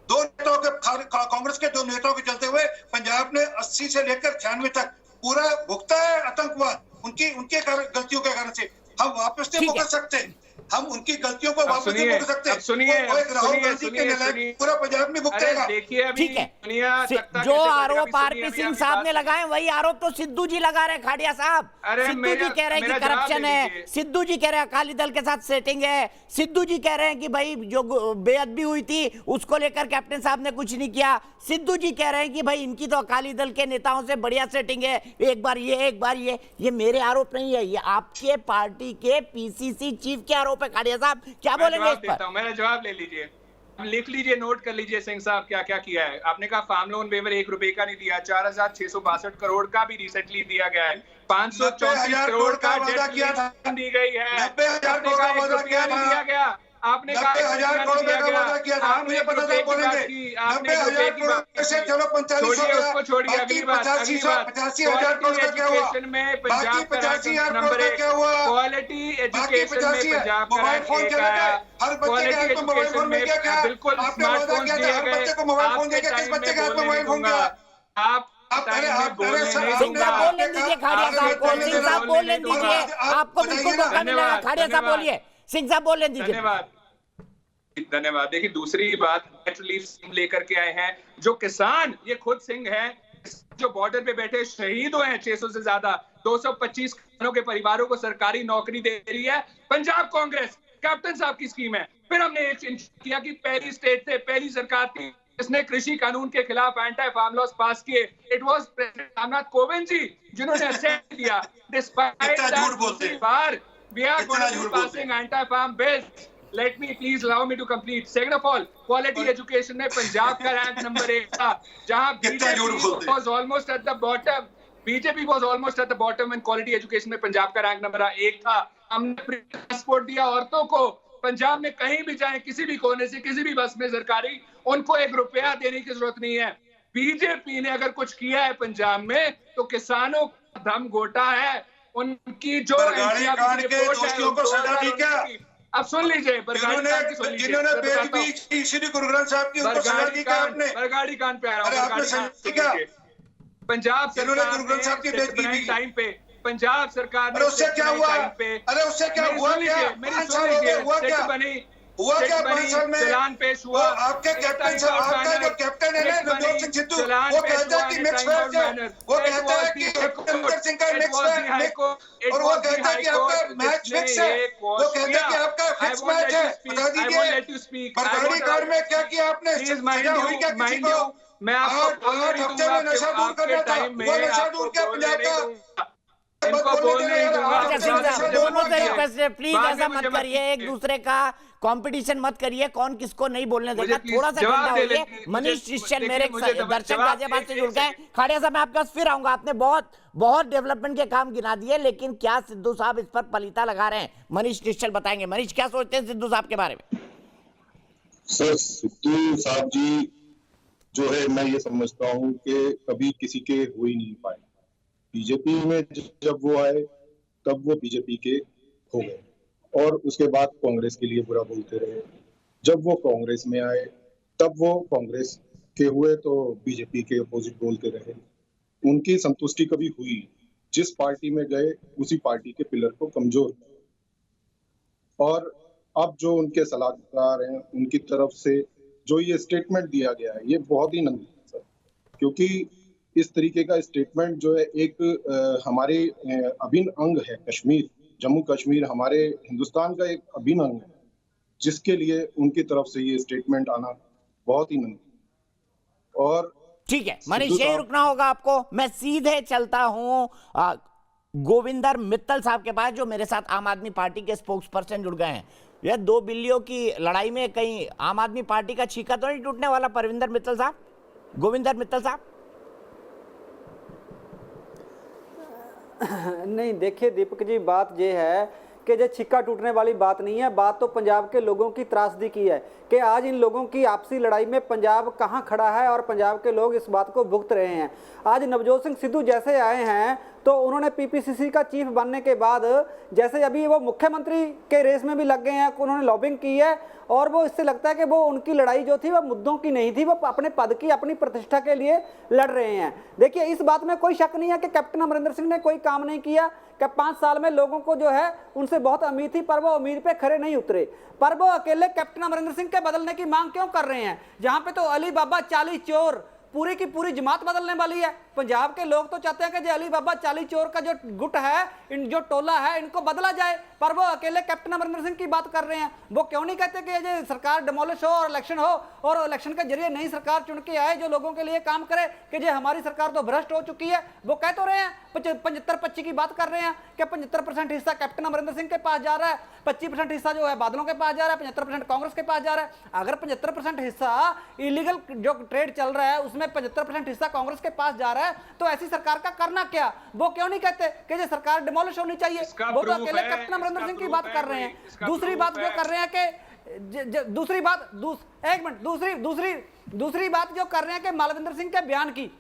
2 नेताओं के, कांग्रेस के 2 नेताओं के चलते हुए पंजाब ने 80 से लेकर 96 तक पूरा भुगता है आतंकवाद, उनके गलतियों के कारण से। हम वापस नहीं भुगत सकते, हम उनकी गलतियों को वापस नहीं भुगत सकते। राहुल गांधी के नलायक पूरा पंजाब में भुगतेगा। ठीक है, जो आरोप आरपी सिंह साहब ने लगाए वही आरोप तो सिद्धू जी लगा रहे हैं। खाड़िया साहब, सिद्धू जी कह रहे हैं कि करप्शन है, सिद्धू जी कह रहे हैं अकाली दल के साथ सेटिंग है, सिद्धू जी कह रहे हैं कि भाई जो बेअदबी हुई थी उसको लेकर कैप्टन साहब ने कुछ नहीं किया, सिद्धू जी कह रहे हैं कि भाई इनकी तो अकाली दल के नेताओं से बढ़िया सेटिंग है, एक बार ये मेरे आरोप नहीं है, ये आपके पार्टी के पीसीसी चीफ के आरोप है। खाड़िया साहब क्या बोलेंगे इस पर? मेरा जवाब ले लीजिए, लिख लीजिए, नोट कर लीजिए सिंह साहब क्या क्या किया है। आपने कहा फार्म लोन वेवर 1 रुपए का नहीं दिया, 4,662 करोड़ का भी रिसेंटली दिया गया है, 534 करोड़ का डेट दी गई है, 90,000 करोड़ का वादा किया नहीं दिया गया। आपने कहा 90,000 करोड़ रुपए का वादा किया था, मुझे पता था बोलेंगे 90,000 करोड़ से चलो 45 हो गया, उसको छोड़िए, अगली बात 85,000 करोड़ का क्या हुआ, बाकी 85,000 करोड़ का क्या हुआ, क्वालिटी एजुकेशन में पंजाब का मोबाइल फोन क्या लगा, हर बच्चे के हाथ में मोबाइल फोन में क्या बिल्कुल आपने वादा किया था, हर बच्चे को मोबाइल फोन देगा, किस बच्चे के हाथ में मोबाइल फोन गया? आप सिंह साहब बोलने दीजिए, खाड़िया साहब को, सिंह साहब बोलने दीजिए, आपको बिल्कुल मौका मिलेगा, खाड़िया साहब बोलिए, सिंह साहब बोलने दीजिए। धन्यवाद। देखिए दूसरी बात, नेट रिलीफ स्कीम लेकर के आए हैं, जो किसान, ये खुद सिंह है जो बॉर्डर पे बैठे शहीद हुए हैं 600 से ज्यादा, 225 किसानों के परिवारों को सरकारी नौकरी दे रही है पंजाब कांग्रेस, कैप्टन साहब की स्कीम है। फिर हमने एक किया कि पहली स्टेट से पहली सरकार थी जिसने कृषि कानून के खिलाफ एंटी फार्म लॉज पास किए, it was president Ramnath Kovind ji जिन्होंने एक्सेप्ट किया। Despite that we are going to be passing anti-farm bills. Let me please allow me to complete. Second of all, quality education में पंजाब का रैंक नंबर 1 था, जहां BJP was almost at the bottom. BJP was almost at the bottom in quality education में पंजाब का rank number 1 था। हमने free transport दिया औरतों को, पंजाब में कहीं भी जाए, किसी भी कोने से, किसी भी बस में सरकारी, उनको 1 रुपया देने की जरूरत नहीं है। बीजेपी ने अगर कुछ किया है पंजाब में तो किसानों का दम घोटा है, उनकी जो कांड के दोषियों को सजा दी क्या? अब सुन लीजिए, जिन्होंने बेल भी श्री गुरु ग्रंथ साहब की उनको सजा दी क्या आपने? बरगाड़ी कांड पे आ रहा हूँ। पंजाब सरकार टाइम पे पंजाब सरकार ने उससे क्या हुआ? अरे उससे क्या हुआ? क्या बनी? हुआ क्या 5 साल में? चलान पेश हुआ। आपके कैप्टन साहब, आपका जो कैप्टन है ना नवजोत सिंह सिद्धू, वो कहता है कि मिक्स मैच है, वो कहता है कि अमरिंदर सिंह का मिक्स मैच, और वो कहता है कि आपका मैच फिक्स है, वो कहता है कि आपका फिक्स मैच है। बता दीजिए बरगाड़ी कांड में क्या किया आपने? सजा हुई क्या किसी को? मैं आपको 8 हफ्ते में नशा दूर करना था, वो नशा दूर किया पंजाब का। दोनों से रिक्वेस्ट है, प्लीज ऐसा मत करिए, एक दूसरे का कंपटीशन मत करिए, कौन किसको नहीं बोलने देगा, थोड़ा सा ठंडा होइए। मनीष निश्चल मेरे दर्शक गाजियाबाद से जुड़ गए। खाड़िया साहब मैं आपके पास फिर आऊंगा, आपने बहुत डेवलपमेंट के काम गिना दिए, लेकिन क्या सिद्धू साहब इस पर पलीता लगा रहे हैं? मनीष निश्चल बताएंगे। मनीष क्या सोचते हैं सिद्धू साहब के बारे में? सर सिद्धू साहब जी जो है, मैं ये समझता हूँ कि कभी किसी के हो ही नहीं पाए। बीजेपी में जब वो आए तब वो बीजेपी के हो गए और उसके बाद कांग्रेस के लिए बुरा बोलते रहे। जब वो कांग्रेस में आए तब वो कांग्रेस के हुए तो बीजेपी के अपोजिट बोलते रहे। उनकी संतुष्टि कभी हुई, जिस पार्टी में गए उसी पार्टी के पिलर को कमजोर। और अब जो उनके सलाहकार हैं उनकी तरफ से जो ये स्टेटमेंट दिया गया है, ये बहुत ही नंगी है सर, क्योंकि इस तरीके का स्टेटमेंट जो है एक हमारे अभिन्न अंग है। कश्मीर, जम्मू कश्मीर हमारे हिंदुस्तान का एक अभिन्न अंग है, जिसके लिए उनकी तरफ से ये स्टेटमेंट आना बहुत ही नंगी। और ठीक है मनीष, यही रुकना होगा आपको। मैं सीधे चलता हूं गोविंदर मित्तल साहब के पास, जो मेरे साथ आम आदमी पार्टी के स्पोक्स पर्सन जुड़ गए हैं। यह 2 बिल्लियों की लड़ाई में कहीं आम आदमी पार्टी का छीका तो नहीं टूटने वाला? परविंदर मित्तल साहब, गोविंदर मित्तल साहब। नहीं देखिए दीपक जी, बात ये है कि जो छिक्का टूटने वाली बात नहीं है, बात तो पंजाब के लोगों की त्रासदी की है कि आज इन लोगों की आपसी लड़ाई में पंजाब कहां खड़ा है और पंजाब के लोग इस बात को भुगत रहे हैं। आज नवजोत सिंह सिद्धू जैसे आए हैं तो उन्होंने पीपीसीसी का चीफ बनने के बाद जैसे अभी वो मुख्यमंत्री के रेस में भी लग गए हैं, उन्होंने लॉबिंग की है और वो इससे लगता है कि वो उनकी लड़ाई जो थी वो मुद्दों की नहीं थी, वो अपने पद की, अपनी प्रतिष्ठा के लिए लड़ रहे हैं। देखिए इस बात में कोई शक नहीं है कि कैप्टन अमरिंदर सिंह ने कोई काम नहीं किया, कि 5 साल में लोगों को जो है उनसे बहुत उम्मीद थी पर वो उम्मीद पे खरे नहीं उतरे। पर वो अकेले कैप्टन अमरिंदर सिंह के बदलने की मांग क्यों कर रहे हैं, जहां पे तो अली बाबा 40 चोर पूरी की पूरी जमात बदलने वाली है। पंजाब के लोग तो चाहते हैं कि जो अली बाबा 40 चोर का जो गुट है, इन जो टोला है, इनको बदला जाए, पर वो अकेले कैप्टन अमरिंदर सिंह की बात कर रहे हैं। वो क्यों नहीं कहते कि ये सरकार डिमोलिश हो और इलेक्शन हो और इलेक्शन के जरिए नई सरकार चुन के आए जो लोगों के लिए काम करे, कि जो हमारी सरकार तो भ्रष्ट हो चुकी है। वो कह तो रहे हैं 75-25 की बात कर रहे हैं कि 75% हिस्सा कैप्टन अमरिंदर सिंह के पास जा रहा है, 25% हिस्सा जो है बादलों के पास जा रहा है, 75% कांग्रेस के पास जा रहा है। अगर 75% हिस्सा इलीगल जो ट्रेड चल रहा है उसमें 75% हिस्सा कांग्रेस के पास जा रहा है, तो ऐसी सरकार का करना क्या? वो क्यों नहीं कहते कि ये सरकार डिमोलिश होनी चाहिए? वो तो अकेले कैप्टन अमरिंदर सिंह की बात कर रहे हैं। दूसरी बात जो कर रहे हैं कि दूसरी बात एक मिनट, दूसरी बात जो कर रहे हैं कि मालविंदर सिंह के बयान की,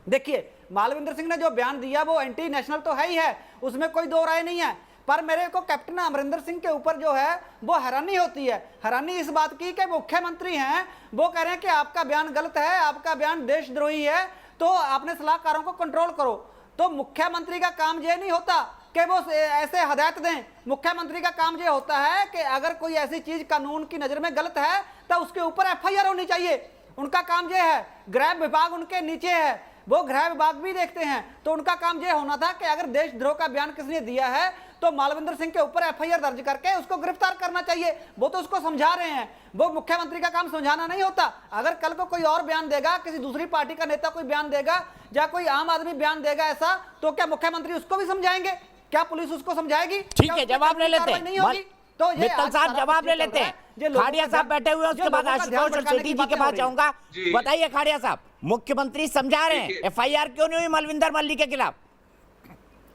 देखिए मालविंदर सिंह ने जो बयान दिया वो एंटी नेशनल तो है ही है, उसमें कोई दो राय नहीं है, पर मेरे को कैप्टन अमरिंदर सिंह के ऊपर जो है वो हैरानी होती है। हैरानी इस बात की कि मुख्यमंत्री हैं, वो कह रहे हैं कि आपका बयान गलत है, आपका बयान देशद्रोही है, तो आपने सलाहकारों को कंट्रोल करो। तो मुख्यमंत्री का काम ये नहीं होता कि वो ऐसे हदायत दें, मुख्यमंत्री का काम ये होता है कि अगर कोई ऐसी चीज कानून की नजर में गलत है तो उसके ऊपर एफआईआर होनी चाहिए। उनका काम ये है, गृह विभाग उनके नीचे है, वो गृह विभाग भी देखते हैं, तो उनका काम ये होना था कि अगर देशद्रोह का बयान किसने दिया है तो मालविंदर सिंह के ऊपर एफआईआर दर्ज करके उसको गिरफ्तार करना चाहिए। वो तो उसको समझा रहे हैं, वो मुख्यमंत्री का काम समझाना नहीं होता। अगर कल को कोई और बयान देगा, किसी दूसरी पार्टी का नेता कोई बयान देगा या कोई आम आदमी बयान देगा ऐसा, तो क्या मुख्यमंत्री उसको भी समझाएंगे? क्या पुलिस उसको समझाएगी? ठीक है, जवाब ले लेते हैं, नहीं होगी तो मित्तल साहब जवाब ले लेते हैं। खाड़िया साहब बैठे हुए, उसके बाद आशुतोष और सेठी जी के पास जाऊंगा। बताइए खाड़िया साहब, मुख्यमंत्री समझा रहे हैं, एफआईआर क्यों नहीं हुई मलविंदर मल्ली के खिलाफ?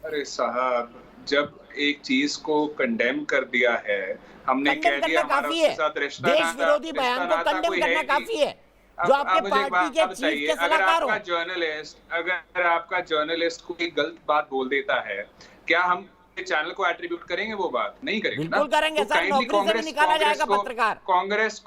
अरे साहब, जब एक चीज को कंडेम कर दिया है, हमने कह दिया हमारा उसके साथ रिश्ता, देश विरोधी बयान को कंडेम करना काफी है। जो आपके पार्टी के चीफ के सलाहकार हो, अगर आपका जर्नलिस्ट कोई गलत बात बोल देता है, क्या हम चैनल को एट्रीब्यूट करेंगे? वो बात नहीं करेंगे। बिल्कुल करेंगे सर, नौकरी से भी निकाला जाएगा पत्रकार। कांग्रेस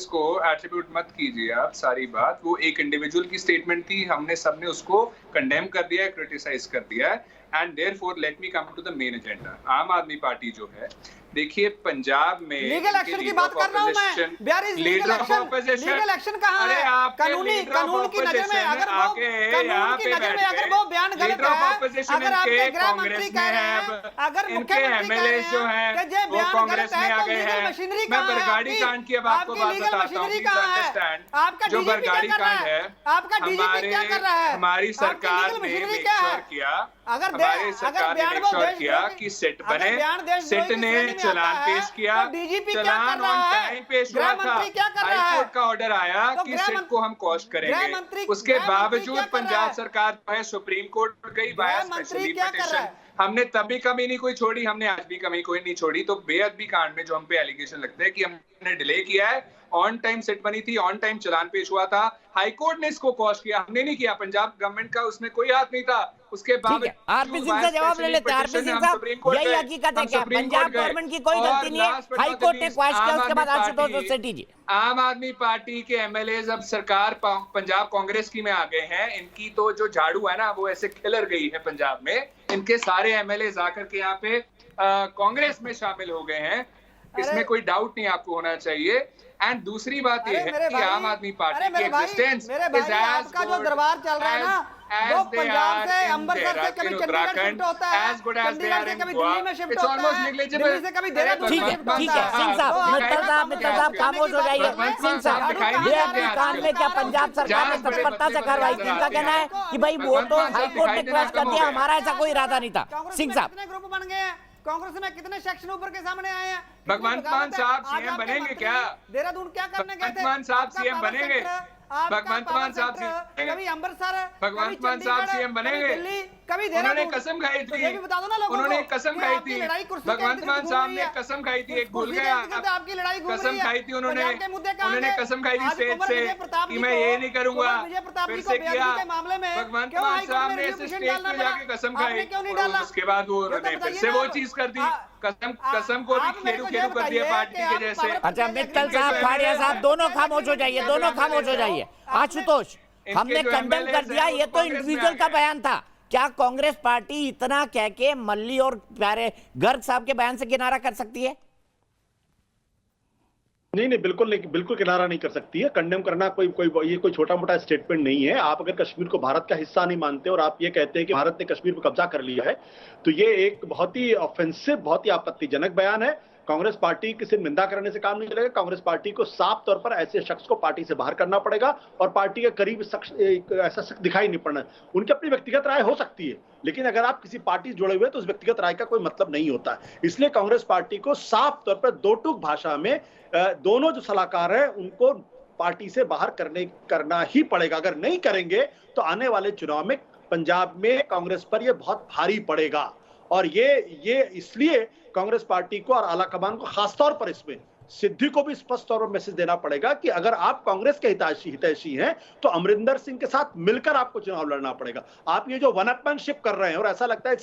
को एट्रीब्यूट मत कीजिए आप सारी बात। वो एक इंडिविजुअल की स्टेटमेंट थी, हमने सबने उसको कंडेम कर दिया है, क्रिटिसाइज कर दिया है। And therefore let me come to the main agenda. Aam Aadmi party जो है, देखिए पंजाब में लीगल एक्शन की बात कर रहा हूं मैं। लीगल एक्शन कहां है? कानून की नजर में अगर वो बयान गलत है, अगर आपके गृह मंत्री कह रहे हैं, अगर मुख्यमंत्री कह रहे हैं कि ये बयान गलत है, तो लीगल मशीनरी कहां है? बरगाड़ी कांड की बात बताता हूं, आपका जो बरगाड़ी कांड है, आपका डीजीपी क्या कर रहा है? हमारी सरकार ने मेक श्योर किया, हमारी सरकार ने मेक श्योर किया कि सिट बने, सिट ने चलान पेश किया, चलान ऑन टाइम पेश हुआ था, हाईकोर्ट का ऑर्डर आया कि सिट को हम क्वॉश करेंगे। उसके बावजूद पंजाब सरकार जो है सुप्रीम कोर्ट गई वाया स्पेशल पिटीशन। हमने तभी कमी नहीं कोई छोड़ी, हमने आज भी कमी कोई नहीं छोड़ी। तो बेअदबी कांड में जो हम पे एलिगेशन लगते हैं कि हमने डिले किया है, ऑन टाइम सिट बनी थी, ऑन टाइम चलान पेश हुआ था, हाईकोर्ट ने इसको क्वॉश किया, हमने नहीं किया। पंजाब गवर्नमेंट का उसमें कोई हाथ नहीं था। उसके बाद आरपी सिंह से जवाब ले लेते हैं। आरपी सिंह साहब, यही हकीकत है क्या? पंजाब गवर्नमेंट की कोई गलती नहीं है, हाईकोर्ट ने क्वॉश किया। उसके बाद आशुतोष सेठी जी, आम आदमी पार्टी के एमएलए अब सरकार पंजाब कांग्रेस की में आ गए हैं। इनकी तो जो झाड़ू है ना, वो ऐसे खिलर गई है पंजाब में। इनके सारे एमएलए आकर के यहाँ पे कांग्रेस में शामिल हो गए हैं, इसमें कोई डाउट नहीं आपको होना चाहिए। एंड दूसरी बात ये है कि आम आदमी पार्टी की एग्जिस्टेंस इज आपका जो दरबार चल रहा है ना, वो पंजाब से अमृतसर से कभी चंडीगढ़ शिफ्ट होता है, चंडीगढ़ से कभी दिल्ली में शिफ्ट होता है, दिल्ली से कभी देहरादून में शिफ्ट होता है। ठीक है सिंह साहब, मित्तल साहब खामोश हो जाइए। सिंह साहब, बेअदबी कांड में क्या पंजाब सरकार ने तत्परता से कार्रवाई की? इनका कहना है कि भाई वो तो हाईकोर्ट ने क्रॉस कर दिया, हमारा ऐसा कोई इरादा नहीं था। सिंह साहब, कितने ग्रुप बन गए हैं कांग्रेस में, कितने सेक्शन ऊपर के सामने आए हैं? भगवंत मान साहब सीएम बनेंगे क्या? देहरादून क्या करने गए थे? भगवंत मान साहब सीएम बनेंगे? भगवंत मान साहब कभी अमृतसर, भगवंत मान साहब सीएम बनेंगे? दिल्ली, कभी उन्होंने कसम खाई थी, ये भी बता दो ना लोगों को। उन्होंने कसम खाई थी, भगवंत मान साहब ने कसम खाई थी, एक भूल गया आपकी लड़ाई कसम खाई थी उन्होंने कसम खाई थी स्टेज से कि मैं ये नहीं करूंगा, फिर से किया। भगवंत मान साहब ने ऐसे स्टेज पे जाके कसम खाई, उसके बाद वो फिर से वो चीज कर दी, कसम को भी खेलू कर दिया पार्टी के जैसे। अच्छा मित्तल साहब, खाड़िया साहब, दोनों खामोश हो जाइए, दोनों खामोश हो जाइए। आशुतोष, हमने कंडेम कर दिया, ये तो इंडिविजुअल का बयान था। क्या कांग्रेस पार्टी इतना कह के मल्ली और प्यारे गर्ग साहब के बयान से किनारा कर सकती है? नहीं, बिल्कुल किनारा नहीं कर सकती है। कंडेम करना कोई छोटा मोटा स्टेटमेंट नहीं है। आप अगर कश्मीर को भारत का हिस्सा नहीं मानते और आप ये कहते हैं कि भारत ने कश्मीर पर कब्जा कर लिया है, तो ये एक बहुत ही ऑफेंसिव, बहुत ही आपत्तिजनक बयान है। कांग्रेस पार्टी की सिर्फ निंदा करने से काम नहीं चलेगा। कांग्रेस पार्टी को साफ तौर पर ऐसे शख्स को पार्टी से बाहर करना पड़ेगा और पार्टी के करीब ऐसा शख्स दिखाई नहीं पड़ना। उनकी अपनी व्यक्तिगत राय हो सकती है, लेकिन अगर आप किसी पार्टी से जुड़े हुए तो उस व्यक्तिगत राय का कोई मतलब नहीं होता। इसलिए कांग्रेस पार्टी को साफ तौर पर दो टूक भाषा में दोनों जो सलाहकार हैं उनको पार्टी से बाहर करना ही पड़ेगा। अगर नहीं करेंगे तो आने वाले चुनाव में पंजाब में कांग्रेस पर यह बहुत भारी पड़ेगा और ये इसलिए कांग्रेस पार्टी को और आलाकमान को खासतौर पर इसमें सिद्धू को भी स्पष्ट तौर पर मैसेज देना पड़ेगा कि अगर आप कांग्रेस के हितैषी हैं तो अमरिंदर सिंह के साथ मिलकर आपको चुनाव लड़ना पड़ेगा। आप ये जो वन अपमैनशिप कर रहे हैं, और ऐसा लगता है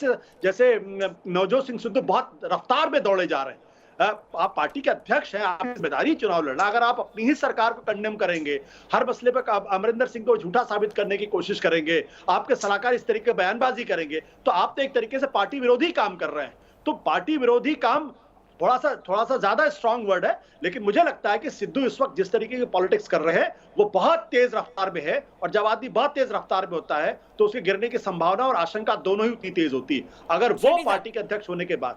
जैसे नवजोत सिंह सिद्धू बहुत रफ्तार में दौड़े जा रहे हैं। आप पार्टी के अध्यक्ष हैं, आपकी जिम्मेदारी चुनाव लड़ना। अगर आप अपनी ही सरकार को कंडेम करेंगे, हर मसले पर अमरिंदर सिंह को झूठा साबित करने की कोशिश करेंगे, आपके सलाहकार इस तरीके बयानबाजी करेंगे, तो आप तो एक तरीके से पार्टी विरोधी काम कर रहे हैं। तो पार्टी विरोधी काम थोड़ा सा ज्यादा स्ट्रांग वर्ड है, लेकिन मुझे लगता है कि सिद्धू इस वक्त जिस तरीके की पॉलिटिक्स कर रहे हैं वो बहुत तेज रफ्तार में है, और जब आदमी बहुत तेज रफ्तार में होता है तो उसके गिरने की संभावना और आशंका दोनों ही उतनी तेज होती है अगर वो पार्टी के अध्यक्ष होने के बाद।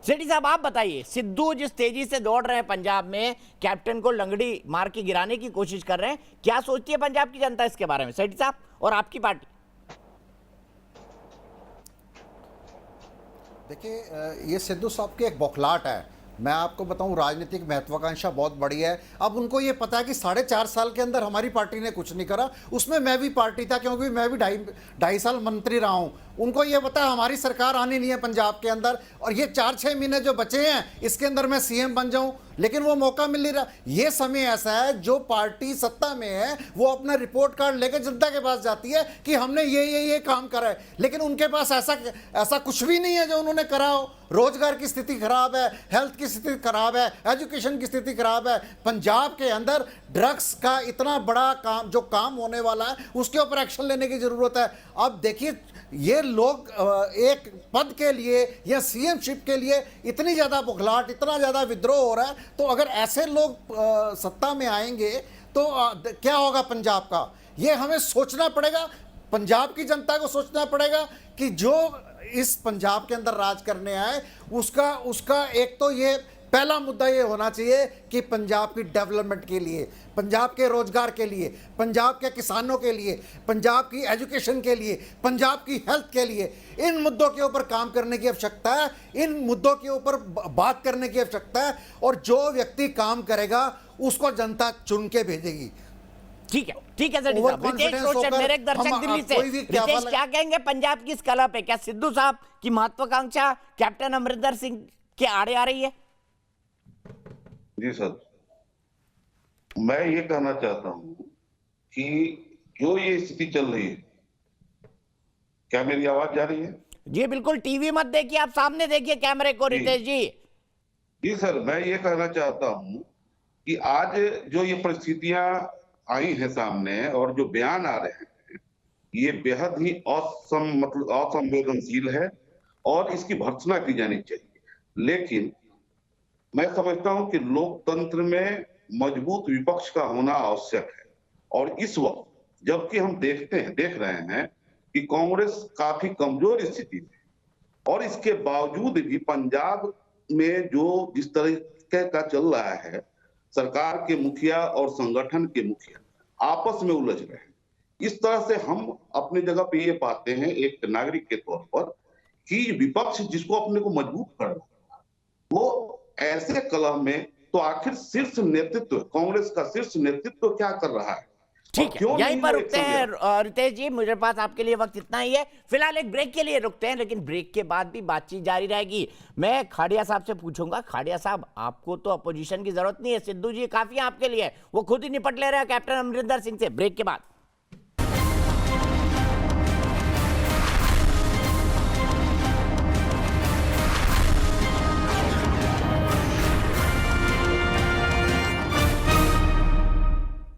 सेठी साहब आप बताइए, सिद्धू जिस तेजी से दौड़ रहे हैं पंजाब में, कैप्टन को लंगड़ी मार के गिराने की कोशिश कर रहे हैं, क्या सोचती है पंजाब की जनता इसके बारे में सेठी साहब और आपकी पार्टी? देखिए, ये सिद्धू साहब की एक बौखलाहट है। मैं आपको बताऊं, राजनीतिक महत्वाकांक्षा बहुत बड़ी है। अब उनको ये पता है कि 4.5 साल के अंदर हमारी पार्टी ने कुछ नहीं करा, उसमें मैं भी पार्टी था क्योंकि मैं भी ढाई साल मंत्री रहा हूं। उनको ये पता है हमारी सरकार आनी नहीं है पंजाब के अंदर, और ये 4-6 महीने जो बचे हैं इसके अंदर मैं सीएम बन जाऊं, लेकिन वो मौका मिल नहीं रहा। ये समय ऐसा है, जो पार्टी सत्ता में है वो अपना रिपोर्ट कार्ड लेकर जनता के पास जाती है कि हमने ये काम करा है, लेकिन उनके पास ऐसा कुछ भी नहीं है जो उन्होंने करा हो। रोजगार की स्थिति खराब है, हेल्थ की स्थिति खराब है, एजुकेशन की स्थिति खराब है। पंजाब के अंदर ड्रग्स का इतना बड़ा काम होने वाला है, उसके ऊपर एक्शन लेने की जरूरत है। अब देखिए, ये लोग एक पद के लिए या सीएमशिप के लिए इतनी ज़्यादा बुखलाहट, इतना ज़्यादा विद्रोह हो रहा है, तो अगर ऐसे लोग सत्ता में आएंगे तो क्या होगा पंजाब का? ये हमें सोचना पड़ेगा, पंजाब की जनता को सोचना पड़ेगा कि जो इस पंजाब के अंदर राज करने आए उसका एक तो ये पहला मुद्दा ये होना चाहिए कि पंजाब की डेवलपमेंट के लिए, पंजाब के रोजगार के लिए, पंजाब के किसानों के लिए, पंजाब की एजुकेशन के लिए, पंजाब की हेल्थ के लिए, इन मुद्दों के ऊपर काम करने की आवश्यकता है, इन मुद्दों के ऊपर बात करने की आवश्यकता है, और जो व्यक्ति काम करेगा उसको जनता चुन के भेजेगी। ठीक है सेठी साहब। रितेश रोशन, मेरे एक दर्शक दिल्ली से, रितेश क्या कहेंगे पंजाब की इस कला पे? क्या सिद्धू साहब की महत्वाकांक्षा कैप्टन अमरिंदर सिंह के आड़े आ रही है? जी सर, मैं ये कहना चाहता हूं कि जो ये स्थिति चल रही है, क्या मेरी आवाज जा रही है? जी बिल्कुल, टीवी मत देखिए, आप सामने देखिए कैमरे को। रितेश जी। जी सर, मैं ये कहना चाहता हूं कि आज जो ये परिस्थितियां आई हैं सामने और जो बयान आ रहे हैं, ये बेहद ही असंवेदनशील है और इसकी भर्त्सना की जानी चाहिए। लेकिन मैं समझता हूं कि लोकतंत्र में मजबूत विपक्ष का होना आवश्यक है, और इस वक्त जबकि हम देख रहे हैं कि कांग्रेस काफी कमजोर स्थिति में, और इसके बावजूद भी पंजाब में जो जिस तरीके का चल रहा है, सरकार के मुखिया और संगठन के मुखिया आपस में उलझ रहे हैं। इस तरह से हम अपनी जगह पे ये पाते हैं एक नागरिक के तौर पर कि विपक्ष जिसको अपने को मजबूत कर रहा है, वो ऐसे कलह में तो आखिर शीर्ष नेतृत्व, कांग्रेस का शीर्ष नेतृत्व क्या कर रहा है? ठीक है, यहीं पर रुकते हैं रितेश जी, मुझे पास आपके लिए वक्त इतना ही है। फिलहाल एक ब्रेक के लिए रुकते हैं, लेकिन ब्रेक के बाद भी बातचीत जारी रहेगी। मैं खाड़िया साहब से पूछूंगा, खाड़िया साहब आपको तो अपोजिशन की जरूरत नहीं है, सिद्धू जी काफी आपके लिए, वो खुद ही निपट ले रहे हैं कैप्टन अमरिंदर सिंह से। ब्रेक के बाद